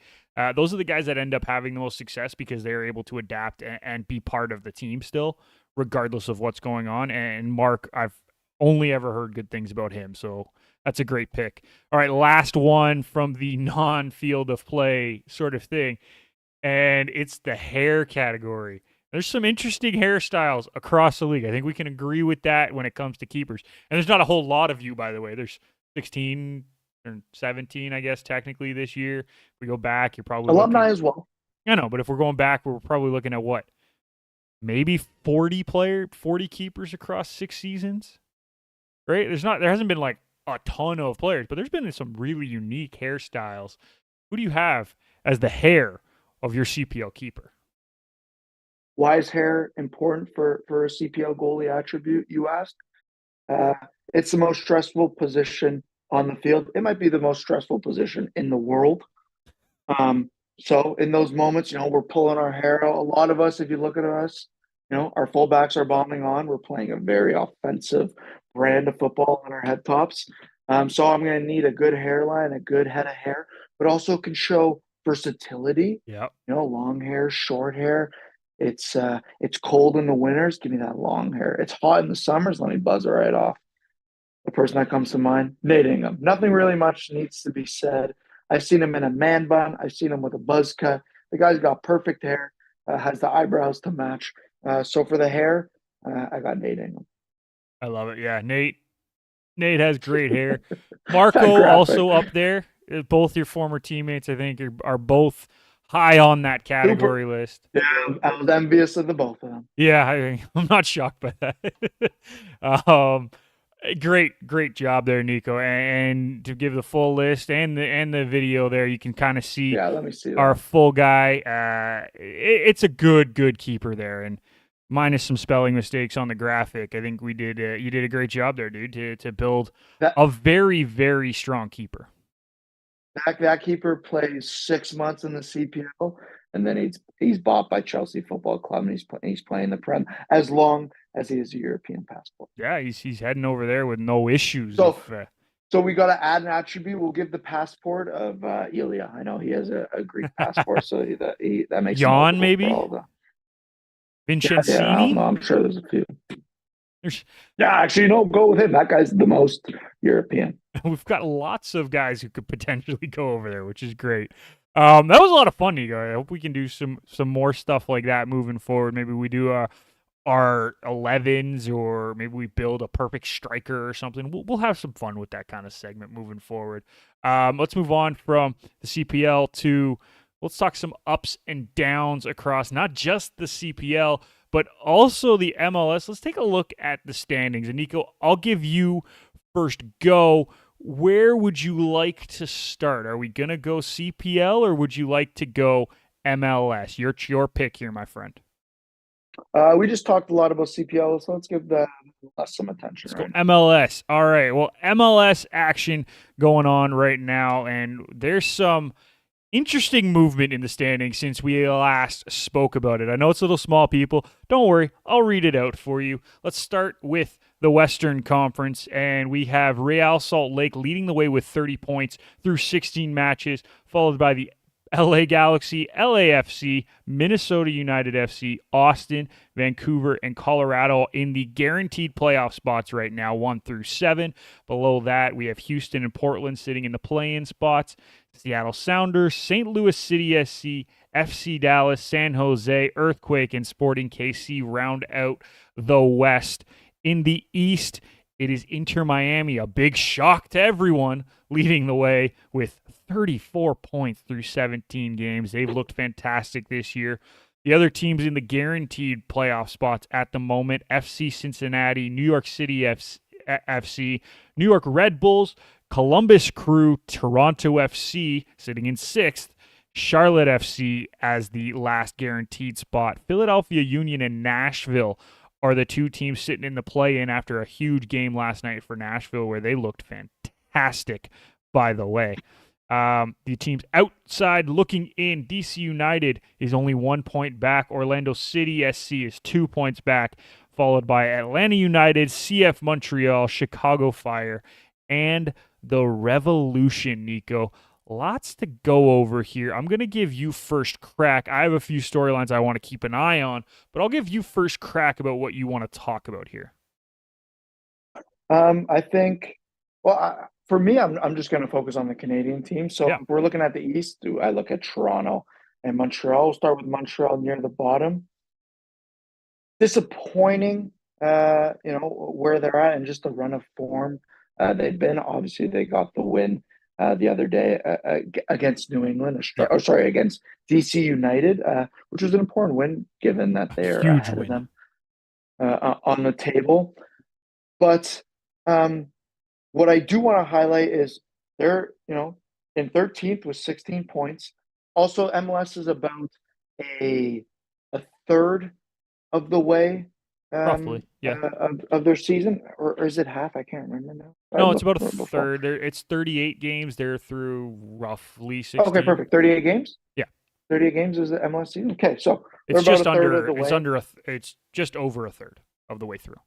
Those are the guys that end up having the most success because they're able to adapt and be part of the team still, regardless of what's going on. And Mark, I've only ever heard good things about him. So that's a great pick. All right, last one from the non-field of play sort of thing, and it's the hair category. There's some interesting hairstyles across the league. I think we can agree with that when it comes to keepers. And there's not a whole lot of you, by the way. There's 16 or 17, I guess, technically this year. If we go back, you're probably alumni as well. I know, but if we're going back, we're probably looking at what? Maybe 40 keepers across 6 seasons. Right? There hasn't been like a ton of players, but there's been some really unique hairstyles. Who do you have as the hair of your CPL keeper? Why is hair important for a CPL goalie attribute, you asked? It's the most stressful position on the field. It might be the most stressful position in the world. Um, so in those moments, we're pulling our hair out. A lot of us, if you look at us, our fullbacks are bombing on. We're playing a very offensive brand of football on our head tops. So I'm going to need a good hairline, a good head of hair, but also can show versatility. Yeah. Long hair, short hair. It's cold in the winters. Give me that long hair. It's hot in the summers. Let me buzz it right off. The person that comes to mind, Nate Ingham. Nothing really much needs to be said. I've seen him in a man bun. I've seen him with a buzz cut. The guy's got perfect hair, has the eyebrows to match. So for the hair, I got Nate Ingham. I love it. Yeah, Nate has great hair. That Marco graphic. also up there. Both your former teammates, I think, are both high on that Super. category list. Yeah, I was envious of the both of them. Yeah, I'm not shocked by that. um, great job there, Niko. And to give the full list and the video there, you can kind of see Yeah, let me see our that. full guy. It's a good keeper there, and minus some spelling mistakes on the graphic. I think we did. You did a great job there, dude, to build That a very strong keeper. that keeper plays 6 months in the CPL, and then he's bought by Chelsea Football Club, and he's playing the Prem as long as he has a European passport. Yeah, he's heading over there with no issues. So If So we got to add an attribute. We'll give the passport of Ilya. I know he has a Greek passport, so that makes him Jan eligible for maybe all the. Yeah, I don't know. Vincenzini. I'm sure there's a few. There's Yeah, actually, no, go with him. That guy's the most European. We've got lots of guys who could potentially go over there, which is great. That was a lot of fun, Nico. I hope we can do some more stuff like that moving forward. Maybe we do our 11s, or maybe we build a perfect striker or something. We'll have some fun with that kind of segment moving forward. Let's move on from the CPL to let's talk some ups and downs across not just the CPL but also the MLS. Let's take a look at the standings. And Niko, I'll give you first go. Where would you like to start? Are we going to go CPL or would you like to go MLS? Your pick here, my friend. We just talked a lot about CPL, so let's give that some attention Let's go right now. MLS. All right. Well, MLS action going on right now, and there's some interesting movement in the standings since we last spoke about it. I know it's a little small, people. Don't worry. I'll read it out for you. Let's start with the Western Conference, and we have Real Salt Lake leading the way with 30 points through 16 matches, followed by the LA Galaxy, LAFC, Minnesota United FC, Austin, Vancouver, and Colorado in the guaranteed playoff spots right now, 1 through 7. Below that, we have Houston and Portland sitting in the play-in spots. Seattle Sounders, St. Louis City SC, FC Dallas, San Jose, Earthquake, and Sporting KC round out the West. In the East, it is Inter Miami, a big shock to everyone, leading the way with 34 points through 17 games. They've looked fantastic this year. The other teams in the guaranteed playoff spots at the moment, FC Cincinnati, New York City FC, New York Red Bulls, Columbus Crew, Toronto FC sitting in 6th, Charlotte FC as the last guaranteed spot. Philadelphia Union and Nashville are the two teams sitting in the play-in after a huge game last night for Nashville where they looked fantastic, by the way. The teams outside looking in, DC United is only 1 point back. Orlando City SC is 2 points back, followed by Atlanta United, CF Montreal, Chicago Fire, and the Revolution, Niko. Lots to go over here. I'm going to give you first crack. I have a few storylines I want to keep an eye on, but I'll give you first crack about what you want to talk about here. I think, well, for me, I'm just going to focus on the Canadian team. So Yeah, if we're looking at the East, I look at Toronto and Montreal. We'll start with Montreal near the bottom. Disappointing, where they're at and just the run of form they've been. Obviously, they got the win the other day against New England, yeah, or sorry, against DC United, which was an important win given that a they're huge ahead of win. them on the table. But what I do want to highlight is they're, in 13th with 16 points. Also, MLS is about a third of the way roughly. Yeah. of their season, or is it half? I can't remember now. I No, it's looked about a for it before. third. It's 38 games. They're through roughly Okay, 16. perfect. 38 games. Yeah. 38 games is the MLS season. Okay, so they're It's about a just third of under. the It's way. under it's just over a third of the way through.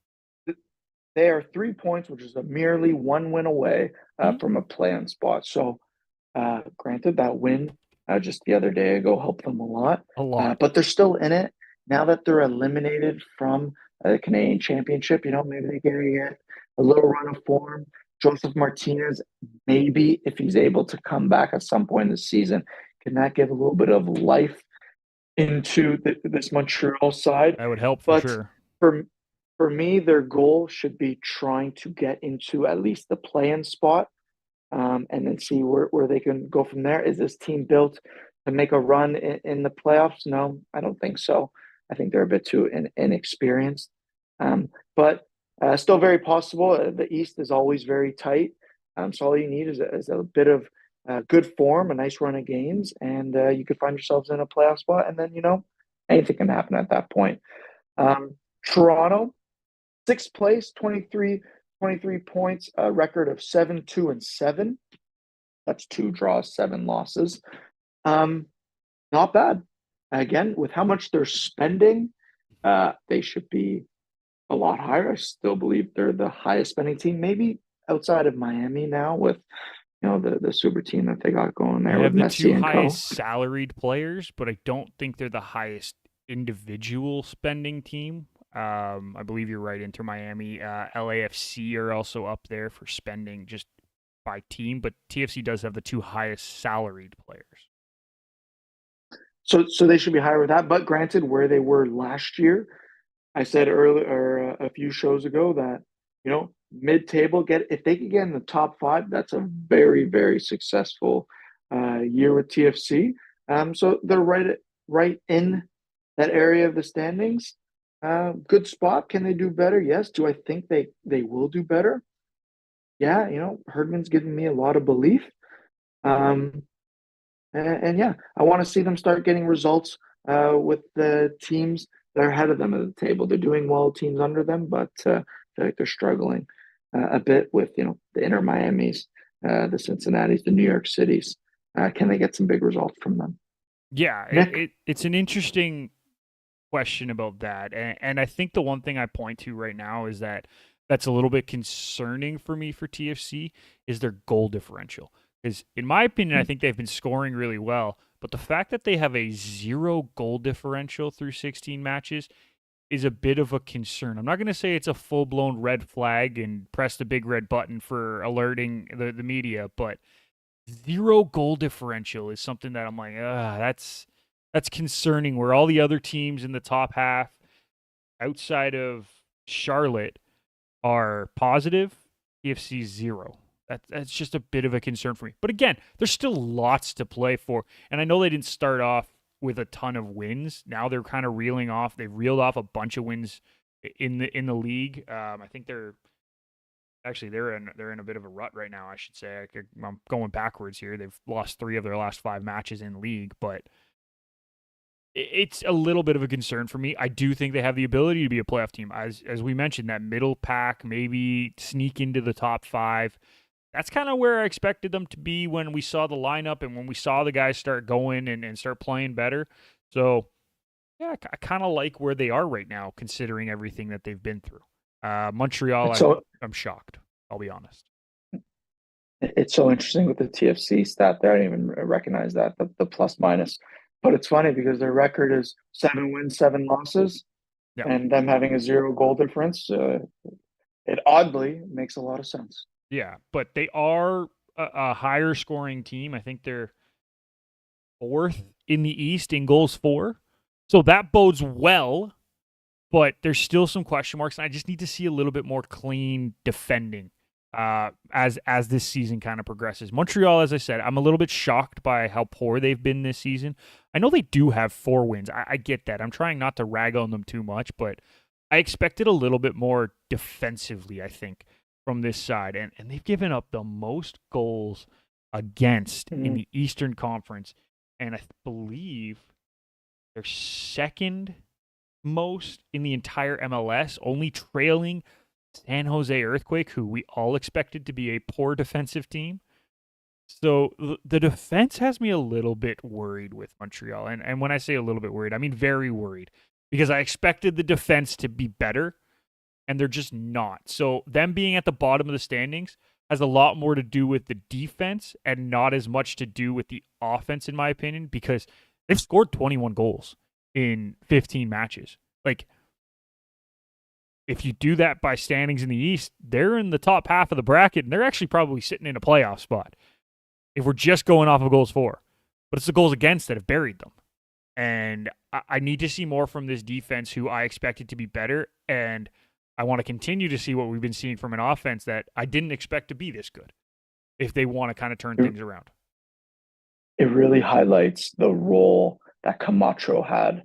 They are 3 points, which is a merely one win away Mhm. from a play-in spot. So, granted, that win just the other day ago helped them a lot, A lot. but they're still in it now that they're eliminated from the Canadian Championship. Maybe they can get a little run of form. Joseph Martinez, maybe if he's able to come back at some point in the season, can that give a little bit of life into this Montreal side? That would help for But sure. for for me, their goal should be trying to get into at least the play-in spot, and then see where they can go from there. Is this team built to make a run in the playoffs? No, I don't think so. I think they're a bit too inexperienced, but still very possible. The East is always very tight, so all you need is a bit of good form, a nice run of games, and you could find yourselves in a playoff spot. And then anything can happen at that point. Toronto, sixth place, 23 points, a record of 7-2-7. That's 2 draws, 7 losses. Um, Not bad. Again, with how much they're spending, they should be a lot higher. I still believe they're the highest spending team, maybe outside of Miami now with the super team that they got going They there with have the two Messi and highest co. salaried players, but I don't think they're the highest individual spending team. I believe you're right. Inter Miami, LAFC are also up there for spending just by team, but TFC does have the two highest salaried players. So they should be higher with that. But granted, where they were last year, I said earlier or a few shows ago that mid-table get if they can get in the top five, that's a very very successful year with TFC. So they're right in that area of the standings. Good spot. Can they do better? Yes. Do I think they will do better? Yeah. Herdman's giving me a lot of belief. Um, and yeah, I want to see them start getting results with the teams that are ahead of them at the table. They're doing well, teams under them, but I feel like they're struggling a bit with the Inter Miamis, the Cincinnatis, the New York Cities. Can they get some big results from them? Yeah, Nick, it's an interesting question about that. And I think the one thing I point to right now is that's a little bit concerning for me for TFC is their goal differential. Because in my opinion, I think they've been scoring really well, but the fact that they have a 0 goal differential through 16 matches is a bit of a concern. I'm not going to say it's a full blown red flag and press the big red button for alerting the media, but 0 goal differential is something that I'm like, that's concerning. Where all the other teams in the top half, outside of Charlotte, are positive, TFC 0. That's just a bit of a concern for me. But again, there's still lots to play for, and I know they didn't start off with a ton of wins. Now they're kind of reeling off. They reeled off a bunch of wins in the league. I think they're in a bit of a rut right now. I should say I'm going backwards here. They've lost 3 of their last 5 matches in league, but it's a little bit of a concern for me. I do think they have the ability to be a playoff team, as we mentioned. That middle pack, maybe sneak into the top 5. That's kind of where I expected them to be when we saw the lineup and when we saw the guys start going and start playing better. So yeah, I kind of like where they are right now, considering everything that they've been through. Montreal, it's so I'm shocked. I'll be honest. it's so interesting with the TFC stat there. I didn't even recognize that the plus minus. But it's funny because their record is 7 wins, 7 losses, Yeah, and them having a 0 goal difference. It oddly makes a lot of sense. yeah, but they are a higher scoring team. I think they're fourth in the East in goals for, so that bodes well. But there's still some question marks, and I just need to see a little bit more clean defending as this season kind of progresses. Montreal, as I said, I'm a little bit shocked by how poor they've been this season. I know they do have 4 wins. I get that. I'm trying not to rag on them too much, but I expected a little bit more defensively, I think, from this side. And they've given up the most goals against in Mhm. the Eastern Conference. And I believe they're second most in the entire MLS, only trailing San Jose Earthquake, who we all expected to be a poor defensive team. So the defense has me a little bit worried with Montreal. And when I say a little bit worried, I mean very worried because I expected the defense to be better and they're just not. So them being at the bottom of the standings has a lot more to do with the defense and not as much to do with the offense, in my opinion, because they've scored 21 goals in 15 matches. Like, if you do that by standings in the East, they're in the top half of the bracket, and they're actually probably sitting in a playoff spot if we're just going off of goals for. But it's the goals against that have buried them. And I need to see more from this defense, who I expected to be better, and I want to continue to see what we've been seeing from an offense that I didn't expect to be this good if they want to kind of turn things around. It really highlights the role that Camacho had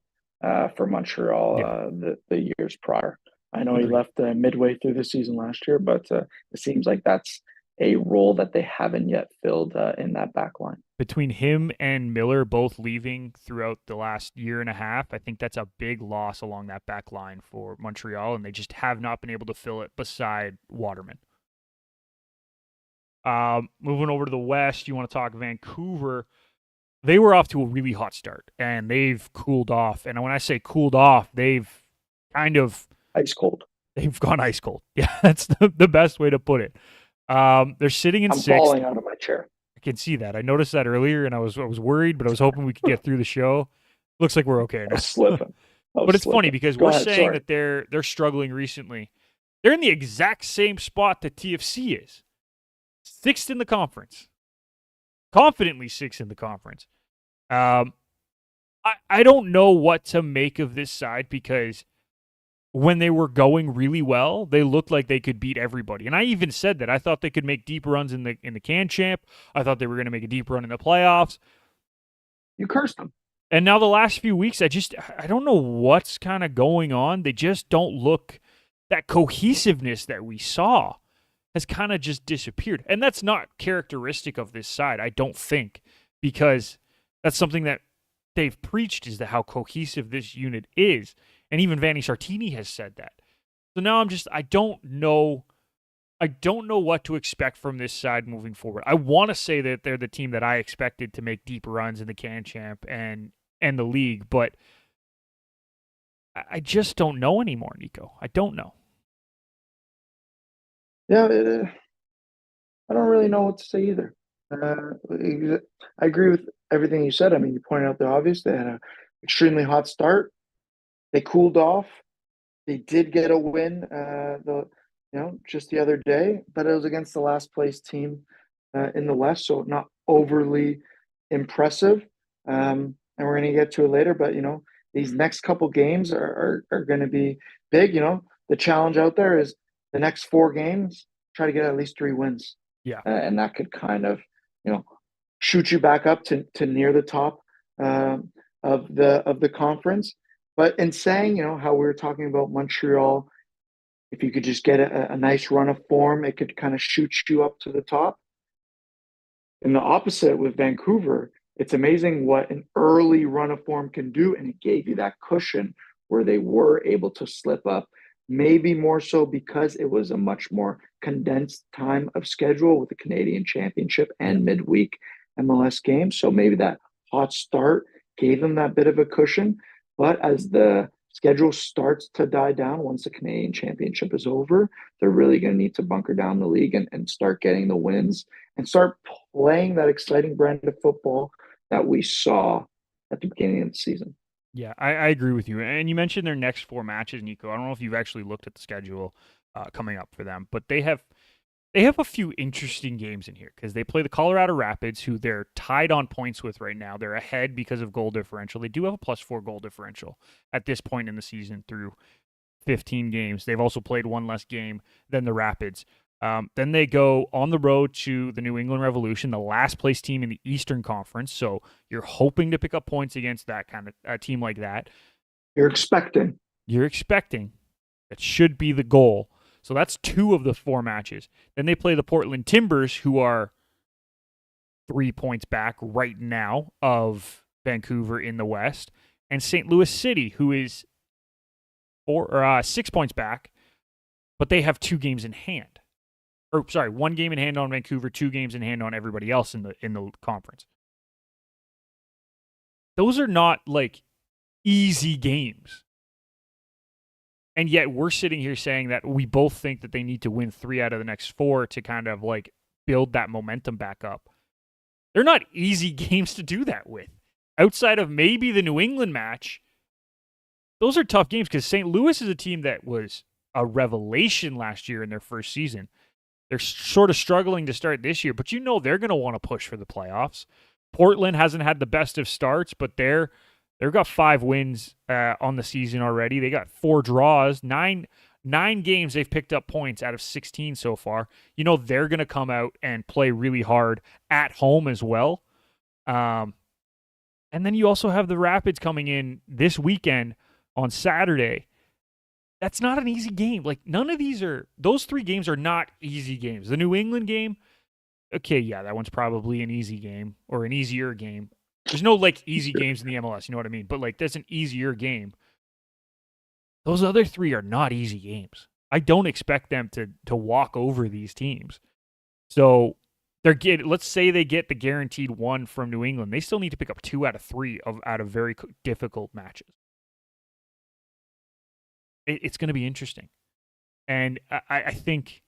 for Montreal the years prior. I know he left midway through the season last year, but it seems like that's a role that they haven't yet filled in that back line. Between him and Miller both leaving throughout the last year and a half, I think that's a big loss along that back line for Montreal, and they just have not been able to fill it beside Waterman. Moving over to the West, you want to talk Vancouver. They were off to a really hot start, and they've cooled off. And when I say cooled off, they've kind of... Ice cold. They've gone ice cold. Yeah, that's the best way to put it. They're sitting in sixth. I'm falling out of my chair. I can see that. I noticed that earlier, and I was worried, but I was hoping we could get through the show. Looks like we're okay now. But it's funny because we're saying that they're struggling recently. They're in the exact same spot that TFC is. Sixth in the conference. Confidently sixth in the conference. I don't know what to make of this side because when they were going really well, they looked like they could beat everybody. And I even said that. I thought they could make deep runs in the Can Champ. I thought they were going to make a deep run in the playoffs. You cursed them. And now the last few weeks, I don't know what's kind of going on. They just don't look... That cohesiveness that we saw has kind of just disappeared. And that's not characteristic of this side, I don't think, because that's something that they've preached, is that how cohesive this unit is. And even Vanni Sartini has said that. So now I don't know what to expect from this side moving forward. I want to say that they're the team that I expected to make deep runs in the Can Champ and the league, but I just don't know anymore, Niko. I don't know. Yeah, I don't really know what to say either. I agree with everything you said. I mean, you pointed out the obvious. They had an extremely hot start. They cooled off. They did get a win, just the other day, but it was against the last place team in the West, so not overly impressive. And we're going to get to it later, but these next couple games are going to be big. The challenge out there is the next 4 games, try to get at least 3 wins. Yeah, and that could kind of shoot you back up to near the top of the conference. But in saying, how we were talking about Montreal, if you could just get a nice run of form, it could kind of shoot you up to the top. And the opposite with Vancouver, it's amazing what an early run of form can do. And it gave you that cushion where they were able to slip up, maybe more so because it was a much more condensed time of schedule with the Canadian Championship and midweek MLS games. So maybe that hot start gave them that bit of a cushion. But as the schedule starts to die down, once the Canadian Championship is over, they're really going to need to bunker down the league and start getting the wins and start playing that exciting brand of football that we saw at the beginning of the season. Yeah, I agree with you. And you mentioned their next 4 matches, Niko. I don't know if you've actually looked at the schedule coming up for them, but they have a few interesting games in here because they play the Colorado Rapids, who they're tied on points with right now. They're ahead because of goal differential. They do have a +4 goal differential at this point in the season through 15 games. They've also played 1 less game than the Rapids. Then they go on the road to the New England Revolution, the last place team in the Eastern Conference. So you're hoping to pick up points against that kind of a team like that. You're expecting. That should be the goal. So that's 2 of the 4 matches. Then they play the Portland Timbers, who are 3 points back right now of Vancouver in the West, and St. Louis City, who is 6 points back, but they have 2 games in hand. Or sorry, 1 game in hand on Vancouver, 2 games in hand on everybody else in the conference. Those are not like easy games. And yet we're sitting here saying that we both think that they need to win 3 out of the next 4 to kind of like build that momentum back up. They're not easy games to do that with. Outside of maybe the New England match, those are tough games because St. Louis is a team that was a revelation last year in their first season. They're sort of struggling to start this year, but you know they're going to want to push for the playoffs. Portland hasn't had the best of starts, but they've got 5 wins on the season already. They got 4 draws, 9 games they've picked up points out of 16 so far. You know they're going to come out and play really hard at home as well. And then you also have the Rapids coming in this weekend on Saturday. That's not an easy game. Like, none of those 3 games are not easy games. The New England game, okay, yeah, that one's probably an easy game or an easier game. There's no, like, easy games in the MLS, you know what I mean? But, like, that's an easier game. Those other 3 are not easy games. I don't expect them to walk over these teams. So, let's say they get the guaranteed 1 from New England. They still need to pick up 2 out of 3 out of very difficult matches. It's going to be interesting. And I think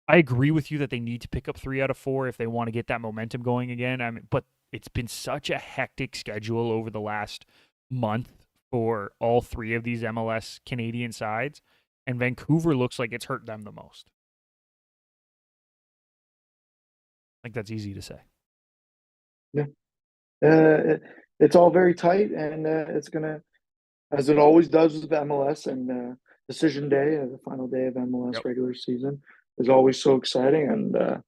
I agree with you that they need to pick up 3 out of 4 if they want to get that momentum going again. But it's been such a hectic schedule over the last month for all 3 of these MLS Canadian sides, and Vancouver looks like it's hurt them the most. I think that's easy to say. Yeah. It's all very tight, and it's going to, as it always does with MLS and decision day, the final day of MLS regular season, is always so exciting. And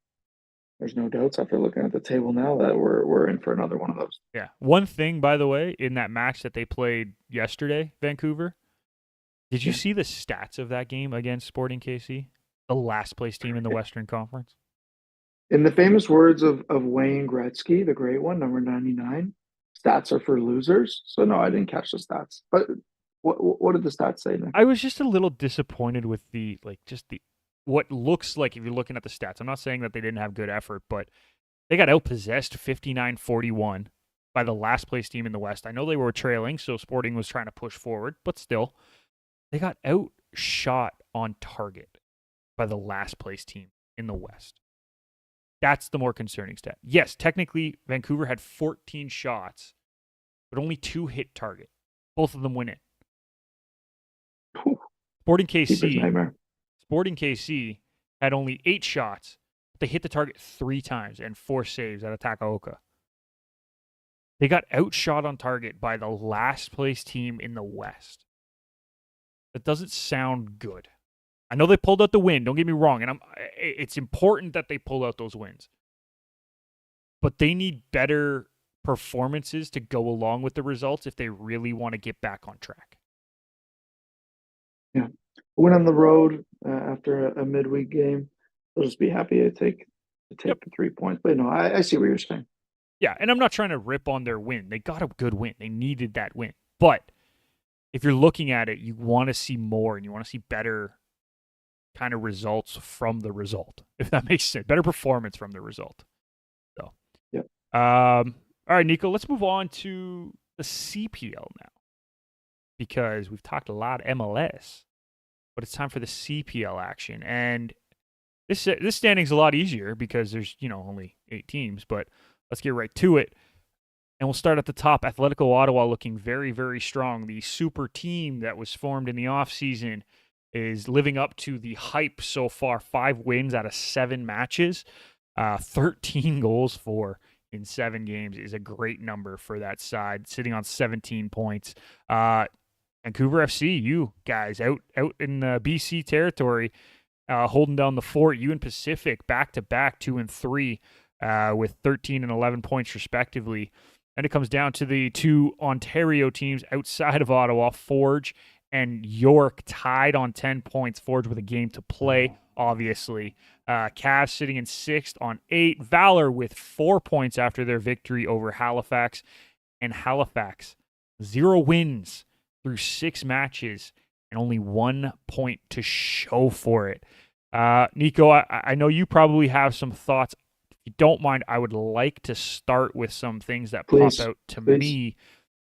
there's no doubts after looking at the table now that we're in for another one of those. Yeah. One thing, by the way, in that match that they played yesterday, Vancouver, did you see the stats of that game against Sporting KC, the last place team in the Western Conference? In the famous words of Wayne Gretzky, the great one, number 99, stats are for losers. So no, I didn't catch the stats. But what did the stats say, Nick? I was just a little disappointed with what looks like, if you're looking at the stats. I'm not saying that they didn't have good effort, but they got outpossessed 59-41 by the last place team in the West. I know they were trailing, so Sporting was trying to push forward, but still, they got outshot on target by the last place team in the West. That's the more concerning stat. Yes, technically, Vancouver had 14 shots, but only 2 hit target. Both of them went in. Sporting KC had only 8 shots. But they hit the target 3 times and 4 saves out of Takaoka. They got outshot on target by the last place team in the West. That doesn't sound good. I know they pulled out the win. Don't get me wrong, and it's important that they pull out those wins. But they need better performances to go along with the results if they really want to get back on track. Yeah, win on the road after a midweek game. They'll just be happy to take the 3 points. But no, I see what you're saying. Yeah, and I'm not trying to rip on their win. They got a good win. They needed that win. But if you're looking at it, you want to see more and you want to see better kind of results from the result, if that makes sense. Better performance from the result. So, yeah. All right, Niko, let's move on to the CPL now, because we've talked a lot MLS, but it's time for the CPL action. And this standing's a lot easier because there's, only 8 teams, but let's get right to it. And we'll start at the top. Atletico Ottawa looking very, very strong. The super team that was formed in the offseason is living up to the hype so far. 5 wins out of 7 matches. 13 goals in 7 games is a great number for that side, sitting on 17 points. Vancouver FC, you guys out in the BC territory, holding down the fort. You and Pacific back-to-back 2 and 3 with 13 and 11 points respectively. And it comes down to the 2 Ontario teams outside of Ottawa, Forge and York, tied on 10 points. Forge with a game to play, obviously. Cavs sitting in 6th on 8. Valor with 4 points after their victory over Halifax. And Halifax, 0 wins through 6 matches and only 1 point to show for it. Niko, I know you probably have some thoughts. If you don't mind, I would like to start with some things that pop Please, out to please. me.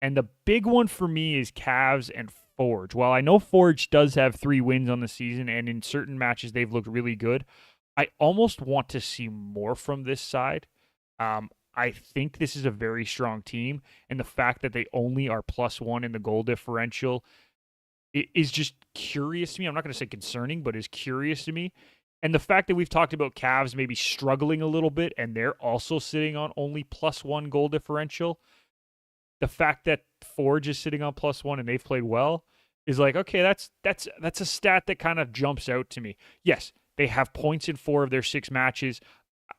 And the big one for me is Cavs and Forge. While I know Forge does have 3 wins on the season, and in certain matches they've looked really good, I almost want to see more from this side. I think this is a very strong team, and the fact that they only are +1 in the goal differential is just curious to me. I'm not going to say concerning, but is curious to me. And the fact that we've talked about Cavs maybe struggling a little bit, and they're also sitting on only +1 goal differential. The fact that Forge is sitting on +1 and they've played well is like, okay, that's a stat that kind of jumps out to me. Yes, they have points in 4 of their 6 matches.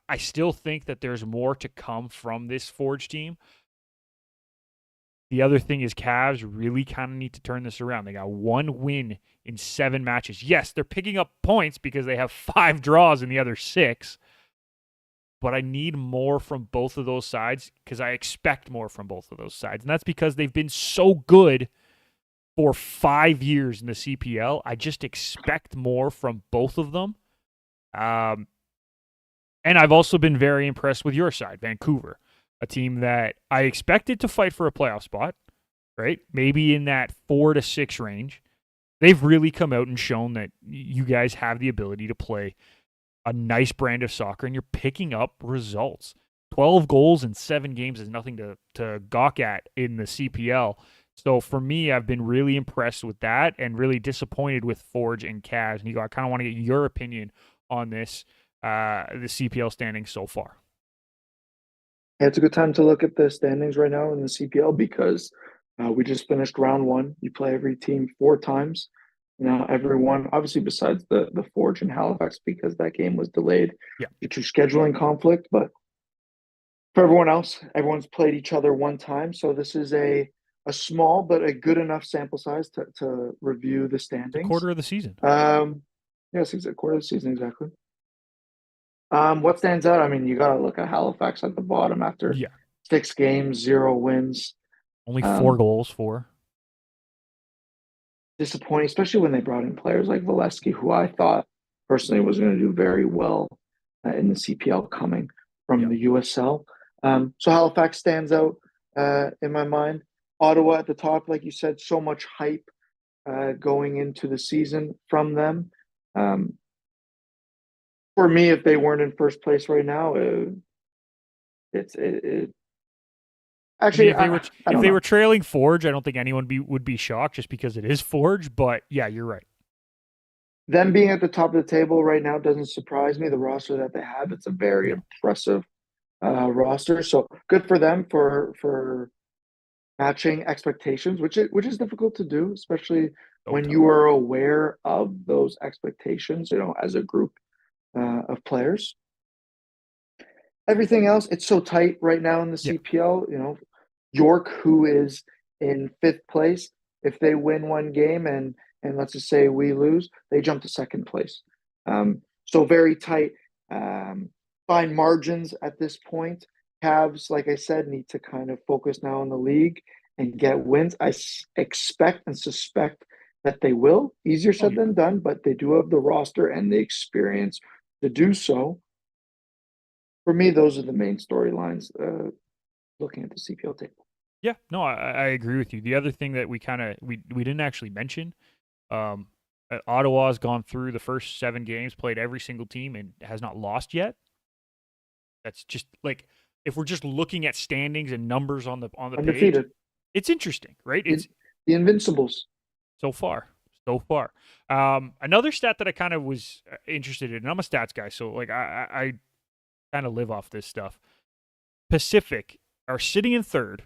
I still think that there's more to come from this Forge team. The other thing is Cavs really kind of need to turn this around. They got 1 win in 7 matches. Yes, they're picking up points because they have 5 draws in the other 6. But I need more from both of those sides because I expect more from both of those sides. And that's because they've been so good for 5 years in the CPL. I just expect more from both of them. And I've also been very impressed with your side, Vancouver, a team that I expected to fight for a playoff spot, right? Maybe in that 4 to 6 range. They've really come out and shown that you guys have the ability to play a nice brand of soccer, and you're picking up results. 12 goals in 7 games is nothing to gawk at in the CPL. So for me, I've been really impressed with that and really disappointed with Forge and Cavs. Niko, I kind of want to get your opinion on this, the CPL standings so far. Yeah, it's a good time to look at the standings right now in the CPL because we just finished round 1. You play every team 4 times. Now, everyone, obviously, besides the Forge and Halifax, because that game was delayed Yeah. due to scheduling conflict. But for everyone else, everyone's played each other 1 time. So this is a small but a good enough sample size to review the It's a standings. quarter of the season. Yes, exactly, quarter of the season, exactly. What stands out? I mean, you got to look at Halifax at the bottom after Yeah. 6 games, 0 wins. Only 4 goals for. Disappointing, especially when they brought in players like Valesky, who I thought personally was going to do very well in the CPL coming from the USL. So Halifax stands out in my mind. Ottawa at the top, like you said, so much hype going into the season from them. For me, if they weren't in first place right now, it I mean, actually I if don't they know. were trailing Forge, I don't think anyone would be shocked just because it is Forge. But yeah, you're right. Them being at the top of the table right now doesn't surprise me. The roster that they have, it's a very No, impressive roster. So good for them for matching expectations, which is difficult to do, especially so when tough. you are aware of those expectations. As a group of players. Everything else, it's so tight right now in the Yeah. CPL. York, who is in 5th place, if they win 1 game and let's just say we lose, they jump to 2nd place. So very tight, fine margins at this point. Cavs, like I said, need to kind of focus now on the league and get wins. I expect and suspect that they will. Easier Oh said yeah. than done, but they do have the roster and the experience to do so. For me, those are the main storylines looking at the CPL table. Yeah. No, I agree with you. The other thing that we didn't actually mention, um, Ottawa's gone through the first 7 games, played every single team, and has not lost yet. That's just like if we're just looking at standings and numbers on the page, Undefeated. it's interesting, right? The, It's the Invincibles. so far, so far. Another stat that I kind of was interested in, and I'm a stats guy, so like I kind of live off this stuff. Pacific are sitting in 3rd.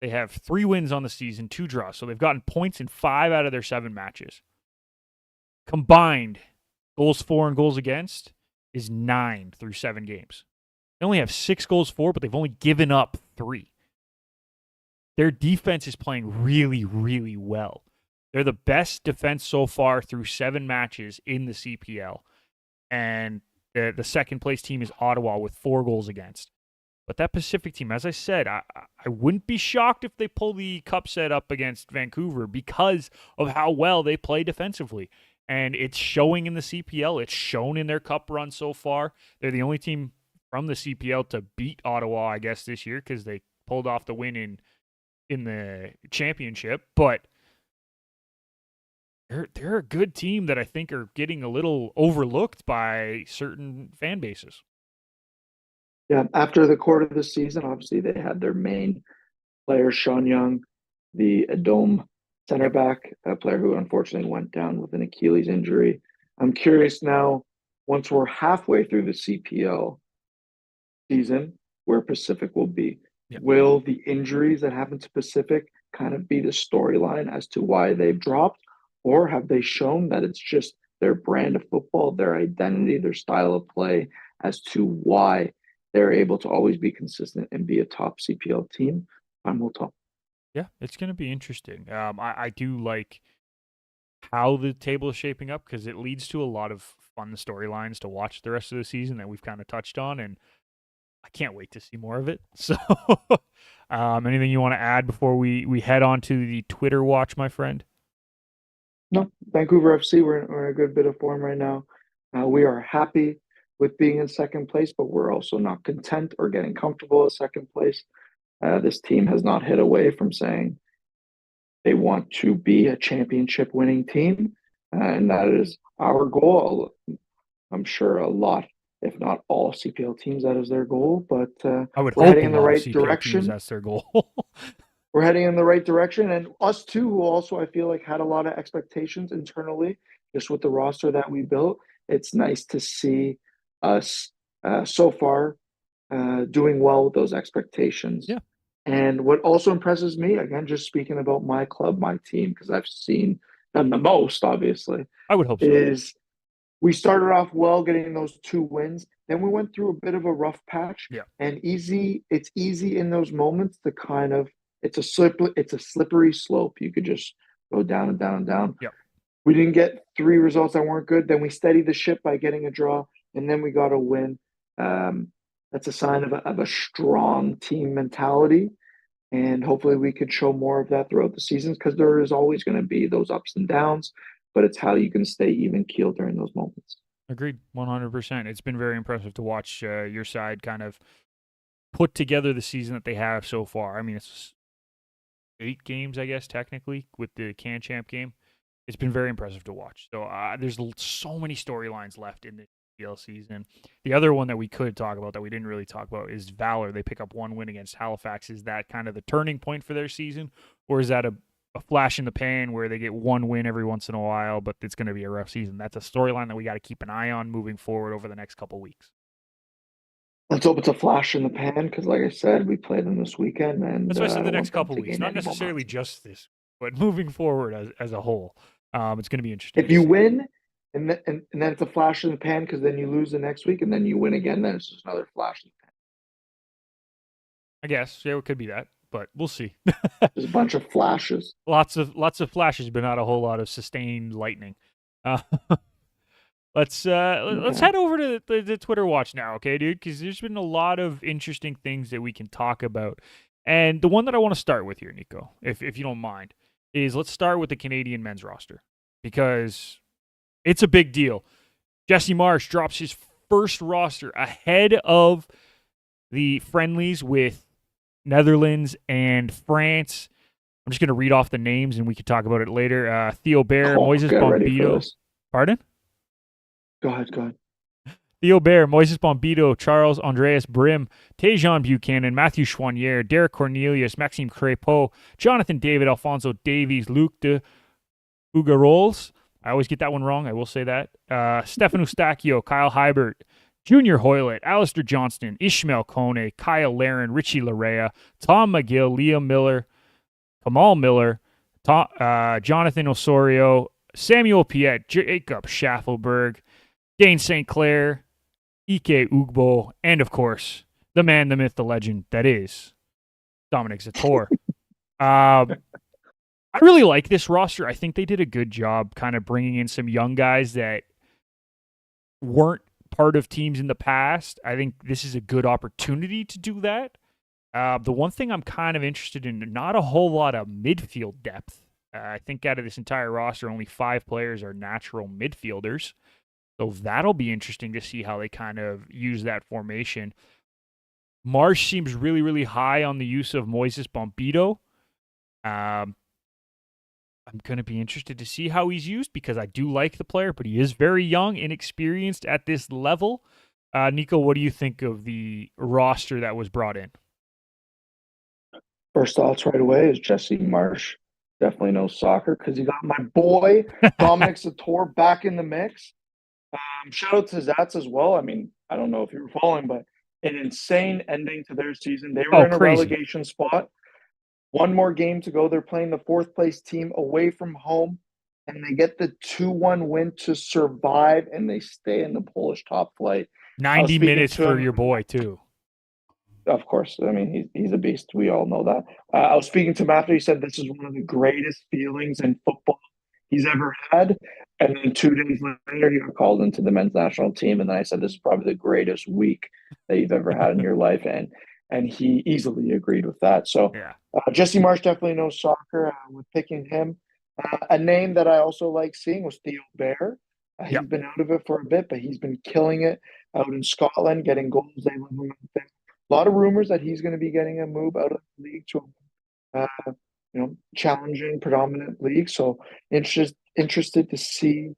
They have 3 wins on the season, 2 draws, so they've gotten points in 5 out of their 7 matches. Combined goals for and goals against is 9 through 7 games. They only have 6 goals for, but they've only given up 3. Their defense is playing really, really well. They're the best defense so far through 7 matches in the CPL. And the second place team is Ottawa with 4 goals against. But that Pacific team, as I said, I wouldn't be shocked if they pull the cup set up against Vancouver because of how well they play defensively. And it's showing in the CPL. It's shown in their cup run so far. They're the only team from the CPL to beat Ottawa, I guess, this year because they pulled off the win in the championship. But they're a good team that I think are getting a little overlooked by certain fan bases. Yeah, after the quarter of the season, obviously they had their main player, Sean Young, the Dome center Yep. back, a player who unfortunately went down with an Achilles injury. I'm curious now, once we're halfway through the CPL season, where Pacific will be. Yep. Will the injuries that happened to Pacific kind of be the storyline as to why they've dropped? Or have they shown that it's just their brand of football, their identity, their style of play as to why they're able to always be consistent and be a top CPL team? Time will tell. Yeah, it's going to be interesting. I do like how the table is shaping up because it leads to a lot of fun storylines to watch the rest of the season that we've kind of touched on, and I can't wait to see more of it. So, anything you want to add before we head on to the Twitter watch, my friend? No, Vancouver FC, we're in a good bit of form right now. We are happy with being in second place, but we're also not content or getting comfortable at second place. This team has not hit away from saying they want to be a championship winning team, and that is our goal. I'm sure a lot, if not all CPL teams, that is their goal, but I would we're hope heading a in the lot of right CPL teams direction. that's their goal. We're heading in the right direction, and us too, who also I feel like had a lot of expectations internally, just with the roster that we built. It's nice to see us so far doing well with those expectations. Yeah, And what also impresses me, again, just speaking about my club, my team, because I've seen them the most, obviously, I would hope so. is we started off well getting those 2 wins. Then we went through a bit of a rough patch, Yeah, and it's easy in those moments to kind of it's a slippery slope. You could just go down and down and down. yeah. We didn't get 3 results that weren't good. Then we steadied the ship by getting a draw, and then we got a win. That's a sign of a strong team mentality, and hopefully we could show more of that throughout the seasons because there is always going to be those ups and downs, but it's how you can stay even keeled during those moments. Agreed, 100%. It's been very impressive to watch your side kind of put together the season that they have so far. I mean, it's 8 games, I guess, technically, with the Can Champ game. It's been very impressive to watch. So there's so many storylines left in the PL season. The other one that we could talk about that we didn't really talk about is Valor. They pick up 1 win against Halifax. Is that kind of the turning point for their season? Or is that a flash in the pan where they get 1 win every once in a while, but it's going to be a rough season? That's a storyline that we got to keep an eye on moving forward over the next couple weeks. Let's hope it's a flash in the pan because, like I said, we play them this weekend, and That's why I said I the don't next want them couple to weeks, gain not any necessarily momentum. just this, but moving forward as a whole. It's going to be interesting If to you see. win, and then it's a flash in the pan because then you lose the next week, and then you win again, then it's just another flash in the pan. I guess it could be that, but we'll see. There's a bunch of flashes. lots of flashes, but not a whole lot of sustained lightning. Uh, let's Okay. head over to the Twitter watch now, okay, dude? Because there's been a lot of interesting things that we can talk about, and the one that I want to start with here, Niko, if you don't mind, is let's start with the Canadian men's roster because it's a big deal. Jesse Marsh drops his first roster ahead of the friendlies with Netherlands and France. I'm just going to read off the names and we could talk about it later. Theo Bair, Oh, Moises get ready for Bombito. this. Pardon? Go ahead. Go ahead. Theo Bair, Moises Bombito, Charles Andreas Brim, Tejan Buchanan, Matthew Chouanier, Derek Cornelius, Maxime Crépeau, Jonathan David, Alfonso Davies, Luc de Ugarols. I always get that one wrong. I will say that. Stefan Eustachio, Kyle Hybert, Junior Hoylett, Alistair Johnston, Ishmael Kone, Kyle Laren, Richie Larea, Tom McGill, Liam Miller, Kamal Miller, Jonathan Osorio, Samuel Piet, Jacob Schaffelberg, Dane St. Clair, Ike Ugbo, and of course, the man, the myth, the legend that is Dominic Zator. I really like this roster. I think they did a good job kind of bringing in some young guys that weren't part of teams in the past. I think this is a good opportunity to do that. The one thing I'm kind of interested in, not a whole lot of midfield depth. I think out of this entire roster, only 5 players are natural midfielders. So that'll be interesting to see how they kind of use that formation. Marsh seems really, really high on the use of Moises Bombito. Um, I'm going to be interested to see how he's used because I do like the player, but he is very young, inexperienced at this level. Niko, what do you think of the roster that was brought in? First thoughts right away is Jesse Marsh. Definitely knows soccer because he got my boy Dominic Sator back in the mix. Shout out to Zats as well. I mean, I don't know if you were following, but an insane ending to their season. They were Oh, in a crazy. relegation spot. One more game to go. They're playing the fourth place team away from home, and they get the 2-1 win to survive, and they stay in the Polish top flight. I was 90 speaking minutes to for him. your boy, too. Of course, I mean he's a beast. We all know that. I was speaking to him after. He said this is one of the greatest feelings in football he's ever had. And then 2 days later, he got called into the men's national team. And then I said, "This is probably the greatest week that you've ever had in your life." And he easily agreed with that. So Yeah. Jesse Marsh definitely knows soccer. With picking him, a name that I also like seeing was Theo Bear. He's Yep. been out of it for a bit, but he's been killing it out in Scotland, getting goals. They love him out there. A lot of rumors that he's going to be getting a move out of the league to challenging predominant league. So interested to see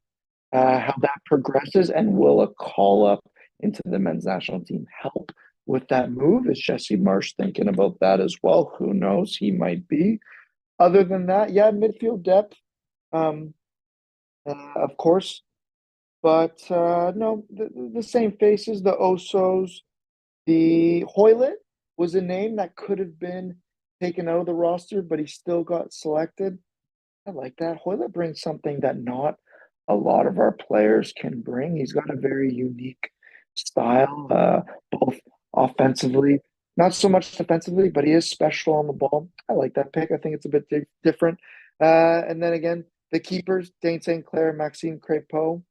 how that progresses, and will a call up into the men's national team help with that move? Is Jesse Marsh thinking about that as well? Who knows? He might be. Other than that, yeah, midfield depth, um, of course, but no, the same faces, the Osos. The Hoylett was a name that could have been taken out of the roster, but he still got selected. I like that. Hoylett brings something that not a lot of our players can bring. He's got a very unique style, both offensively, not so much defensively, but he is special on the ball. I like that pick. I think it's a bit different. And then again, the keepers, Dane St. Clair, Maxime Crepeau.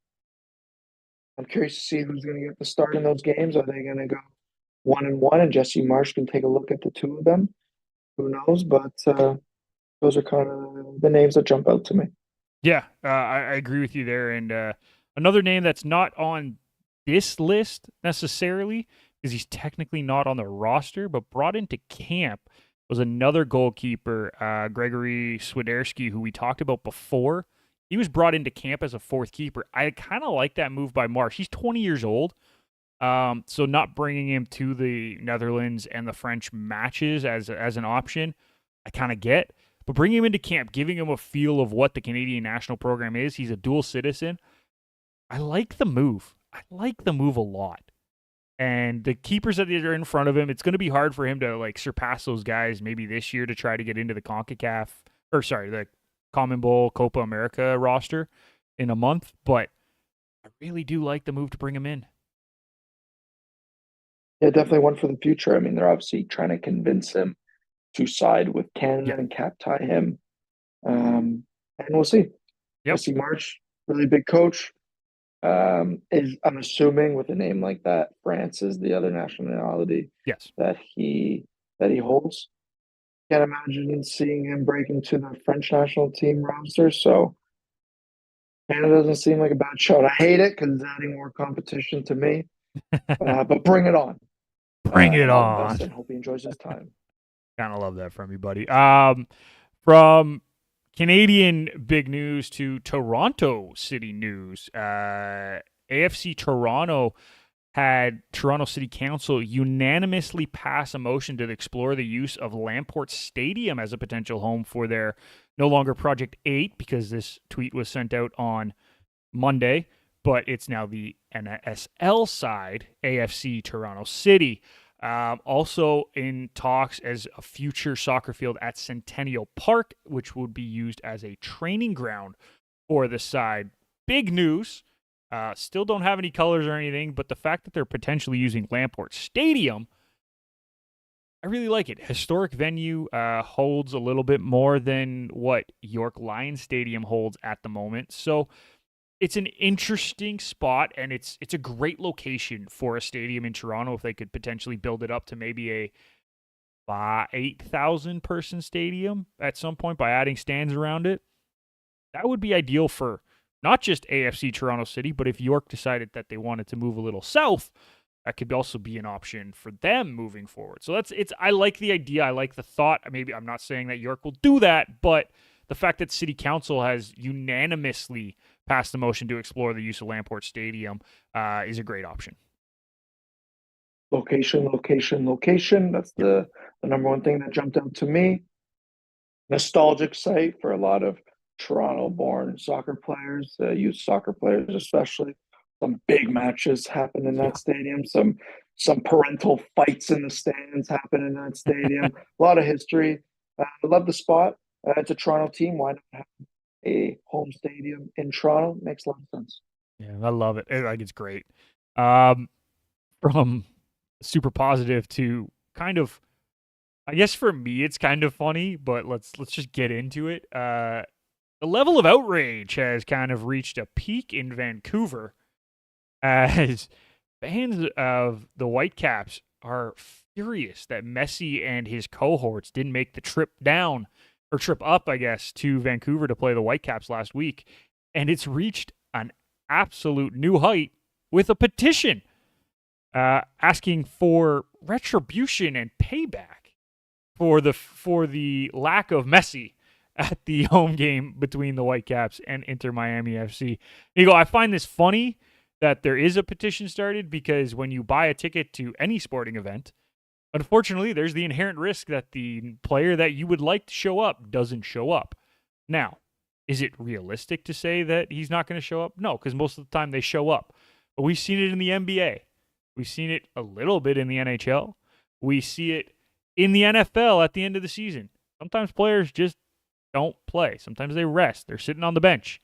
I'm curious to see who's going to get the start in those games. Are they going to go 1-1, and Jesse Marsh can take a look at the two of them? Who knows? But those are kind of the names that jump out to me. Yeah, I agree with you there. And another name that's not on this list necessarily, because he's technically not on the roster, but brought into camp was another goalkeeper, Gregory Swiderski, who we talked about before. He was brought into camp as a fourth keeper. I kind of like that move by Marsh. He's 20 years old. So not bringing him to the Netherlands and the French matches as an option, I kind of get. But bringing him into camp, giving him a feel of what the Canadian national program is. He's a dual citizen. I like the move. I like the move a lot. And the keepers that are in front of him, it's going to be hard for him to like surpass those guys maybe this year to try to get into the the Common Bowl Copa America roster in a month. But I really do like the move to bring him in. Yeah, definitely one for the future. I mean, they're obviously trying to convince him to side with Canada Yeah. and cap tie him. And we'll see. Yep. Jesse March, really big coach. Is I'm assuming with a name like that, France is the other nationality Yes. that he holds. Can't imagine seeing him break into the French national team roster. So Canada doesn't seem like a bad shot. I hate it because it's adding more competition to me. But bring it on. Bring it And all the best, on. and hope he enjoys his time. Kind of love that from you, buddy. From Canadian big news to Toronto City news. AFC Toronto had Toronto City Council unanimously pass a motion to explore the use of Lamport Stadium as a potential home for their no longer Project 8, because this tweet was sent out on Monday, but it's now the NSL side, AFC Toronto City. Also in talks as a future soccer field at Centennial Park, which would be used as a training ground for the side. Big news. Still don't have any colors or anything, but the fact that they're potentially using Lamport Stadium, I really like it. Historic venue, holds a little bit more than what York Lions Stadium holds at the moment. So it's an interesting spot, and it's a great location for a stadium in Toronto if they could potentially build it up to maybe a 8,000 person stadium at some point by adding stands around it. That would be ideal for not just AFC Toronto City, but if York decided that they wanted to move a little south, that could also be an option for them moving forward. So I like the idea. I like the thought. Maybe I'm not saying that York will do that, but the fact that City Council has unanimously passed the motion to explore the use of Lamport Stadium is a great option. Location, location, location. That's the number one thing that jumped out to me. Nostalgic site for a lot of Toronto-born soccer players, youth soccer players especially. Some big matches happen in that stadium. Some parental fights in the stands happen in that stadium. A lot of history. I love the spot. It's a Toronto team. Why not have a home stadium in Toronto? Makes a lot of sense. Yeah, I love it. I think it's great. From super positive to kind of, I guess for me it's kind of funny, but let's just get into it. The level of outrage has kind of reached a peak in Vancouver as fans of the Whitecaps are furious that Messi and his cohorts didn't make the trip up, I guess, to Vancouver to play the Whitecaps last week. And it's reached an absolute new height with a petition asking for retribution and payback for the lack of Messi at the home game between the Whitecaps and Inter Miami FC. Niko, I find this funny that there is a petition started because when you buy a ticket to any sporting event, unfortunately, there's the inherent risk that the player that you would like to show up doesn't show up. Now, is it realistic to say that he's not going to show up? No, because most of the time they show up. But we've seen it in the NBA. We've seen it a little bit in the NHL. We see it in the NFL at the end of the season. Sometimes players just don't play. Sometimes they rest. They're sitting on the bench.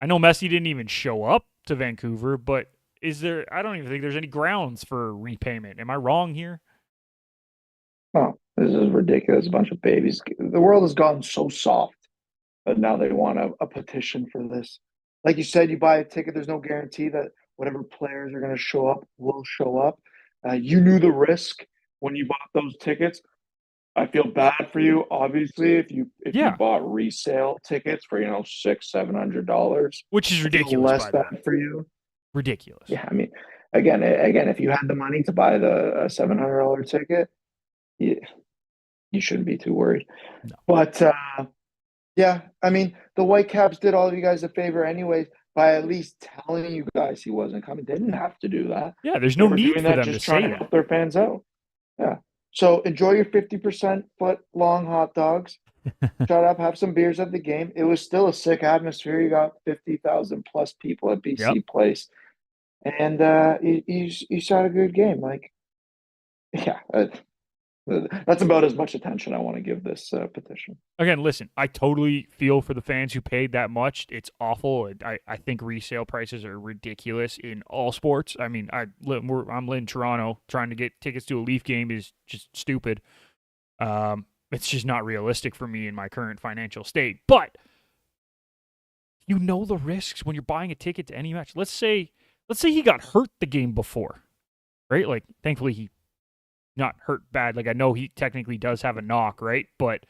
I know Messi didn't even show up to Vancouver, but I don't even think there's any grounds for repayment. Am I wrong here? Oh, this is ridiculous. A bunch of babies. The world has gotten so soft, but now they want a petition for this. Like you said, you buy a ticket, there's no guarantee that whatever players are going to show up will show up. You knew the risk when you bought those tickets. I feel bad for you, obviously, if you bought resale tickets for $600-$700, which is ridiculous. Less bad for you. Ridiculous. Yeah, I mean, again, if you had the money to buy the $700 ticket, you shouldn't be too worried. No. But yeah, I mean, the Whitecaps did all of you guys a favor anyways by at least telling you guys he wasn't coming. They didn't have to do that. Yeah, there's no need for them to say that. Help their fans out. Yeah. So enjoy your 50% foot long hot dogs. Shut up, have some beers at the game. It was still a sick atmosphere. You got 50,000 plus people at BC Place. And you saw a good game. Like, yeah, that's about as much attention I want to give this petition. Again, listen, I totally feel for the fans who paid that much. It's awful. I think resale prices are ridiculous in all sports. I mean, I'm in Toronto. Trying to get tickets to a Leaf game is just stupid. It's just not realistic for me in my current financial state. But you know the risks when you're buying a ticket to any match. Let's say he got hurt the game before, right? Like, thankfully he not hurt bad. Like, I know he technically does have a knock, right? But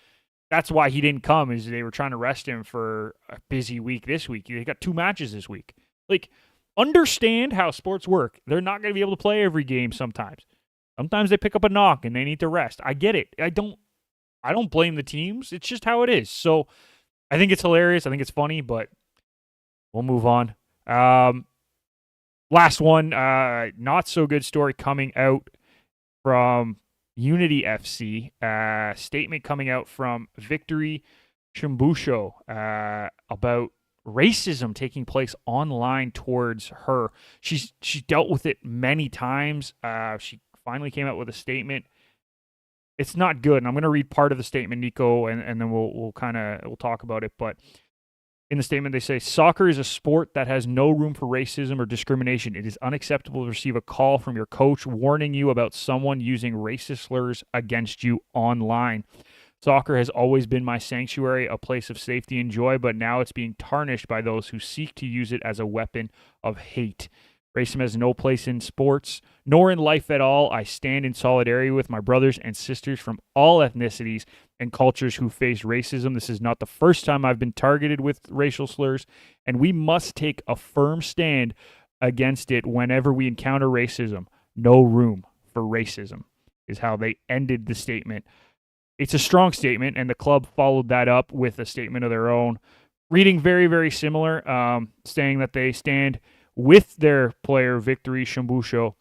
that's why he didn't come, is they were trying to rest him for a busy week this week. They got 2 matches this week. Like, understand how sports work. They're not going to be able to play every game sometimes. Sometimes they pick up a knock and they need to rest. I get it. I don't blame the teams. It's just how it is. So I think it's hilarious. I think it's funny, but we'll move on. Last one, not so good story coming out from Unity FC. Statement coming out from Victory Chimbusho about racism taking place online towards her. She's dealt with it many times. She finally came out with a statement. It's not good, and I'm going to read part of the statement, Niko, and then we'll talk about it. But in the statement, they say, soccer is a sport that has no room for racism or discrimination. It is unacceptable to receive a call from your coach warning you about someone using racist slurs against you online. Soccer has always been my sanctuary, a place of safety and joy, but now it's being tarnished by those who seek to use it as a weapon of hate. Racism has no place in sports, nor in life at all. I stand in solidarity with my brothers and sisters from all ethnicities and cultures who face racism. This is not the first time I've been targeted with racial slurs, and we must take a firm stand against it whenever we encounter racism. No room for racism is how they ended the statement. It's a strong statement, and the club followed that up with a statement of their own, reading very, very similar, saying that they stand with their player, Victory Shambusho.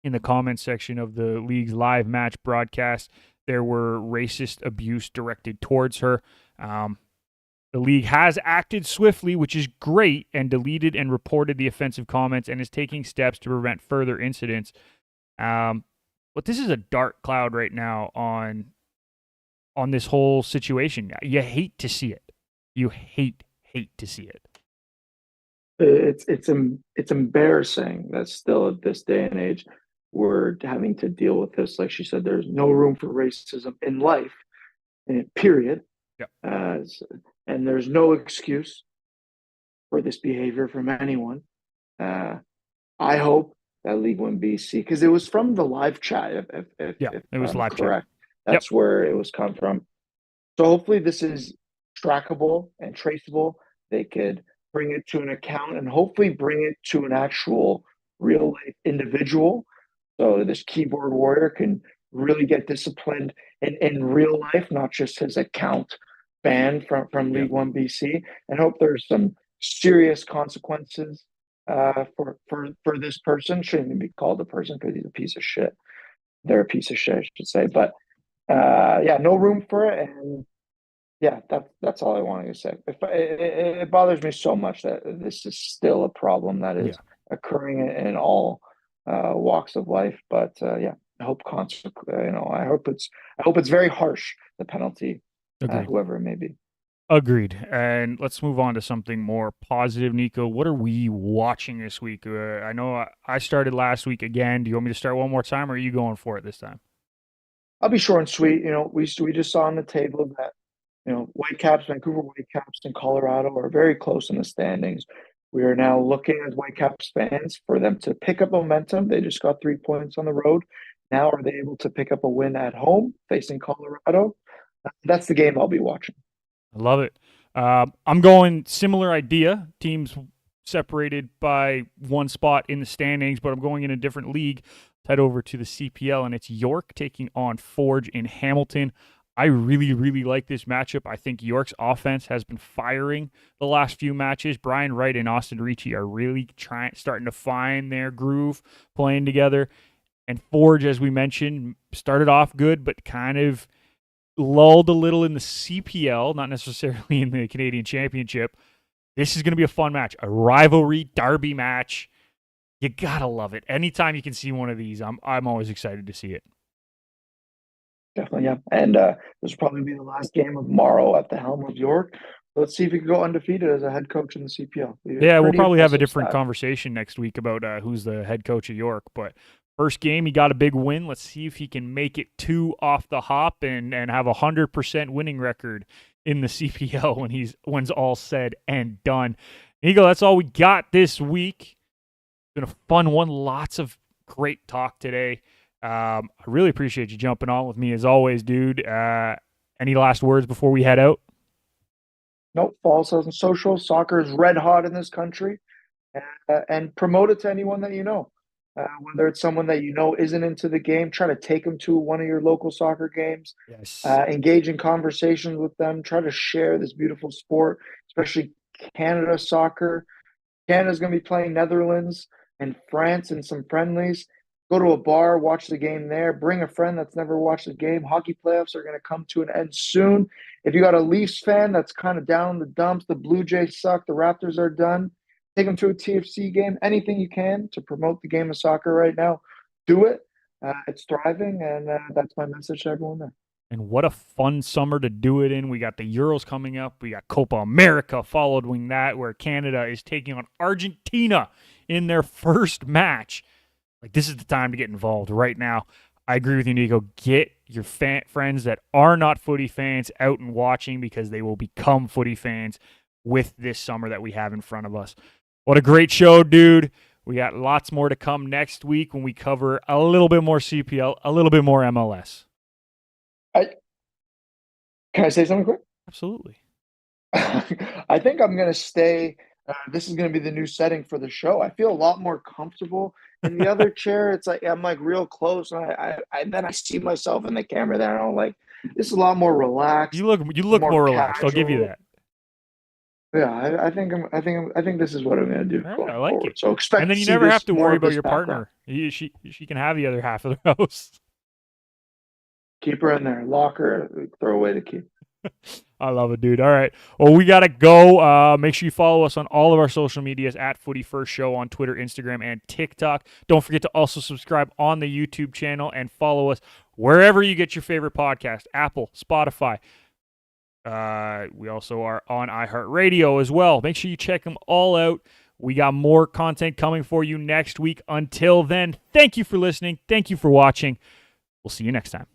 In the comments section of the league's live match broadcast, there were racist abuse directed towards her. The league has acted swiftly, which is great, and deleted and reported the offensive comments and is taking steps to prevent further incidents. But this is a dark cloud right now on this whole situation. You hate to see it. You hate to see it. It's embarrassing that still at this day and age we're having to deal with this. Like she said, there's no room for racism in life, period. Yeah. And there's no excuse for this behavior from anyone. I hope that League One BC, because it was from the live chat. If it was live correct, chat. That's where it was come from. So hopefully this is trackable and traceable. They could bring it to an account and hopefully bring it to an actual real life individual. So this keyboard warrior can really get disciplined in real life, not just his account banned from League One BC, and hope there's some serious consequences for this person. Shouldn't even be called a person because he's a piece of shit. They're a piece of shit, I should say. But no room for it. And yeah, that's all I wanted to say. It bothers me so much that this is still a problem that is occurring in all walks of life. But I hope I hope it's very harsh, the penalty, whoever it may be. Agreed. And let's move on to something more positive, Niko. What are we watching this week? I know I started last week again. Do you want me to start one more time, or are you going for it this time? I'll be short and sweet. We just saw on the table that Whitecaps, Vancouver Whitecaps, and Colorado are very close in the standings. We are now looking as Whitecaps fans for them to pick up momentum. They just got 3 points on the road. Now are they able to pick up a win at home facing Colorado? That's the game I'll be watching. I love it. I'm going similar idea. Teams separated by one spot in the standings, but I'm going in a different league. Head over to the CPL, and it's York taking on Forge in Hamilton. I really, really like this matchup. I think York's offense has been firing the last few matches. Brian Wright and Austin Ricci are really starting to find their groove playing together. And Forge, as we mentioned, started off good, but kind of lulled a little in the CPL, not necessarily in the Canadian Championship. This is going to be a fun match, a rivalry derby match. You gotta love it. Anytime you can see one of these, I'm always excited to see it. Definitely, yeah. And this will probably be the last game of Morrow at the helm of York. Let's see if he can go undefeated as a head coach in the CPL. We'll probably have a different conversation next week about who's the head coach of York. But first game, he got a big win. Let's see if he can make it 2 off the hop and have a 100% winning record in the CPL when's all said and done. Niko, that's all we got this week. It's been a fun one. Lots of great talk today. I really appreciate you jumping on with me as always, dude. Any last words before we head out? Nope. Follow us on social. Soccer is red hot in this country, and promote it to anyone that you know. Whether it's someone that you know isn't into the game, try to take them to one of your local soccer games. Yes. Engage in conversations with them. Try to share this beautiful sport, especially Canada soccer. Canada's going to be playing Netherlands and France in some friendlies. Go to a bar, watch the game there. Bring a friend that's never watched the game. Hockey playoffs are going to come to an end soon. If you got a Leafs fan that's kind of down in the dumps, the Blue Jays suck, the Raptors are done, take them to a TFC game. Anything you can to promote the game of soccer right now, do it. It's thriving, and that's my message to everyone there. And what a fun summer to do it in. We got the Euros coming up. We got Copa America following that, where Canada is taking on Argentina in their first match. Like, this is the time to get involved right now. I agree with you, Nico. Get your friends that are not footy fans out and watching, because they will become footy fans with this summer that we have in front of us. What a great show, dude. We got lots more to come next week when we cover a little bit more CPL, a little bit more MLS. Can I say something quick? Absolutely. I think I'm going to stay. This is going to be the new setting for the show. I feel a lot more comfortable in the other chair. It's like I'm like real close, and then I see myself in the camera there, and I'm like, this is a lot more relaxed. You look more relaxed. Casual. I'll give you that. Yeah, I think this is what I'm going to do going I like forward. it. So expect, and then to you see never this, have to more worry of about this your background. partner. She can have the other half of the house. Keep her in there, lock her, throw away the key. I love it, dude. All right. Well, we got to go. Make sure you follow us on all of our social medias at Footy First Show on Twitter, Instagram, and TikTok. Don't forget to also subscribe on the YouTube channel and follow us wherever you get your favorite podcast, Apple, Spotify. We also are on iHeartRadio as well. Make sure you check them all out. We got more content coming for you next week. Until then, thank you for listening. Thank you for watching. We'll see you next time.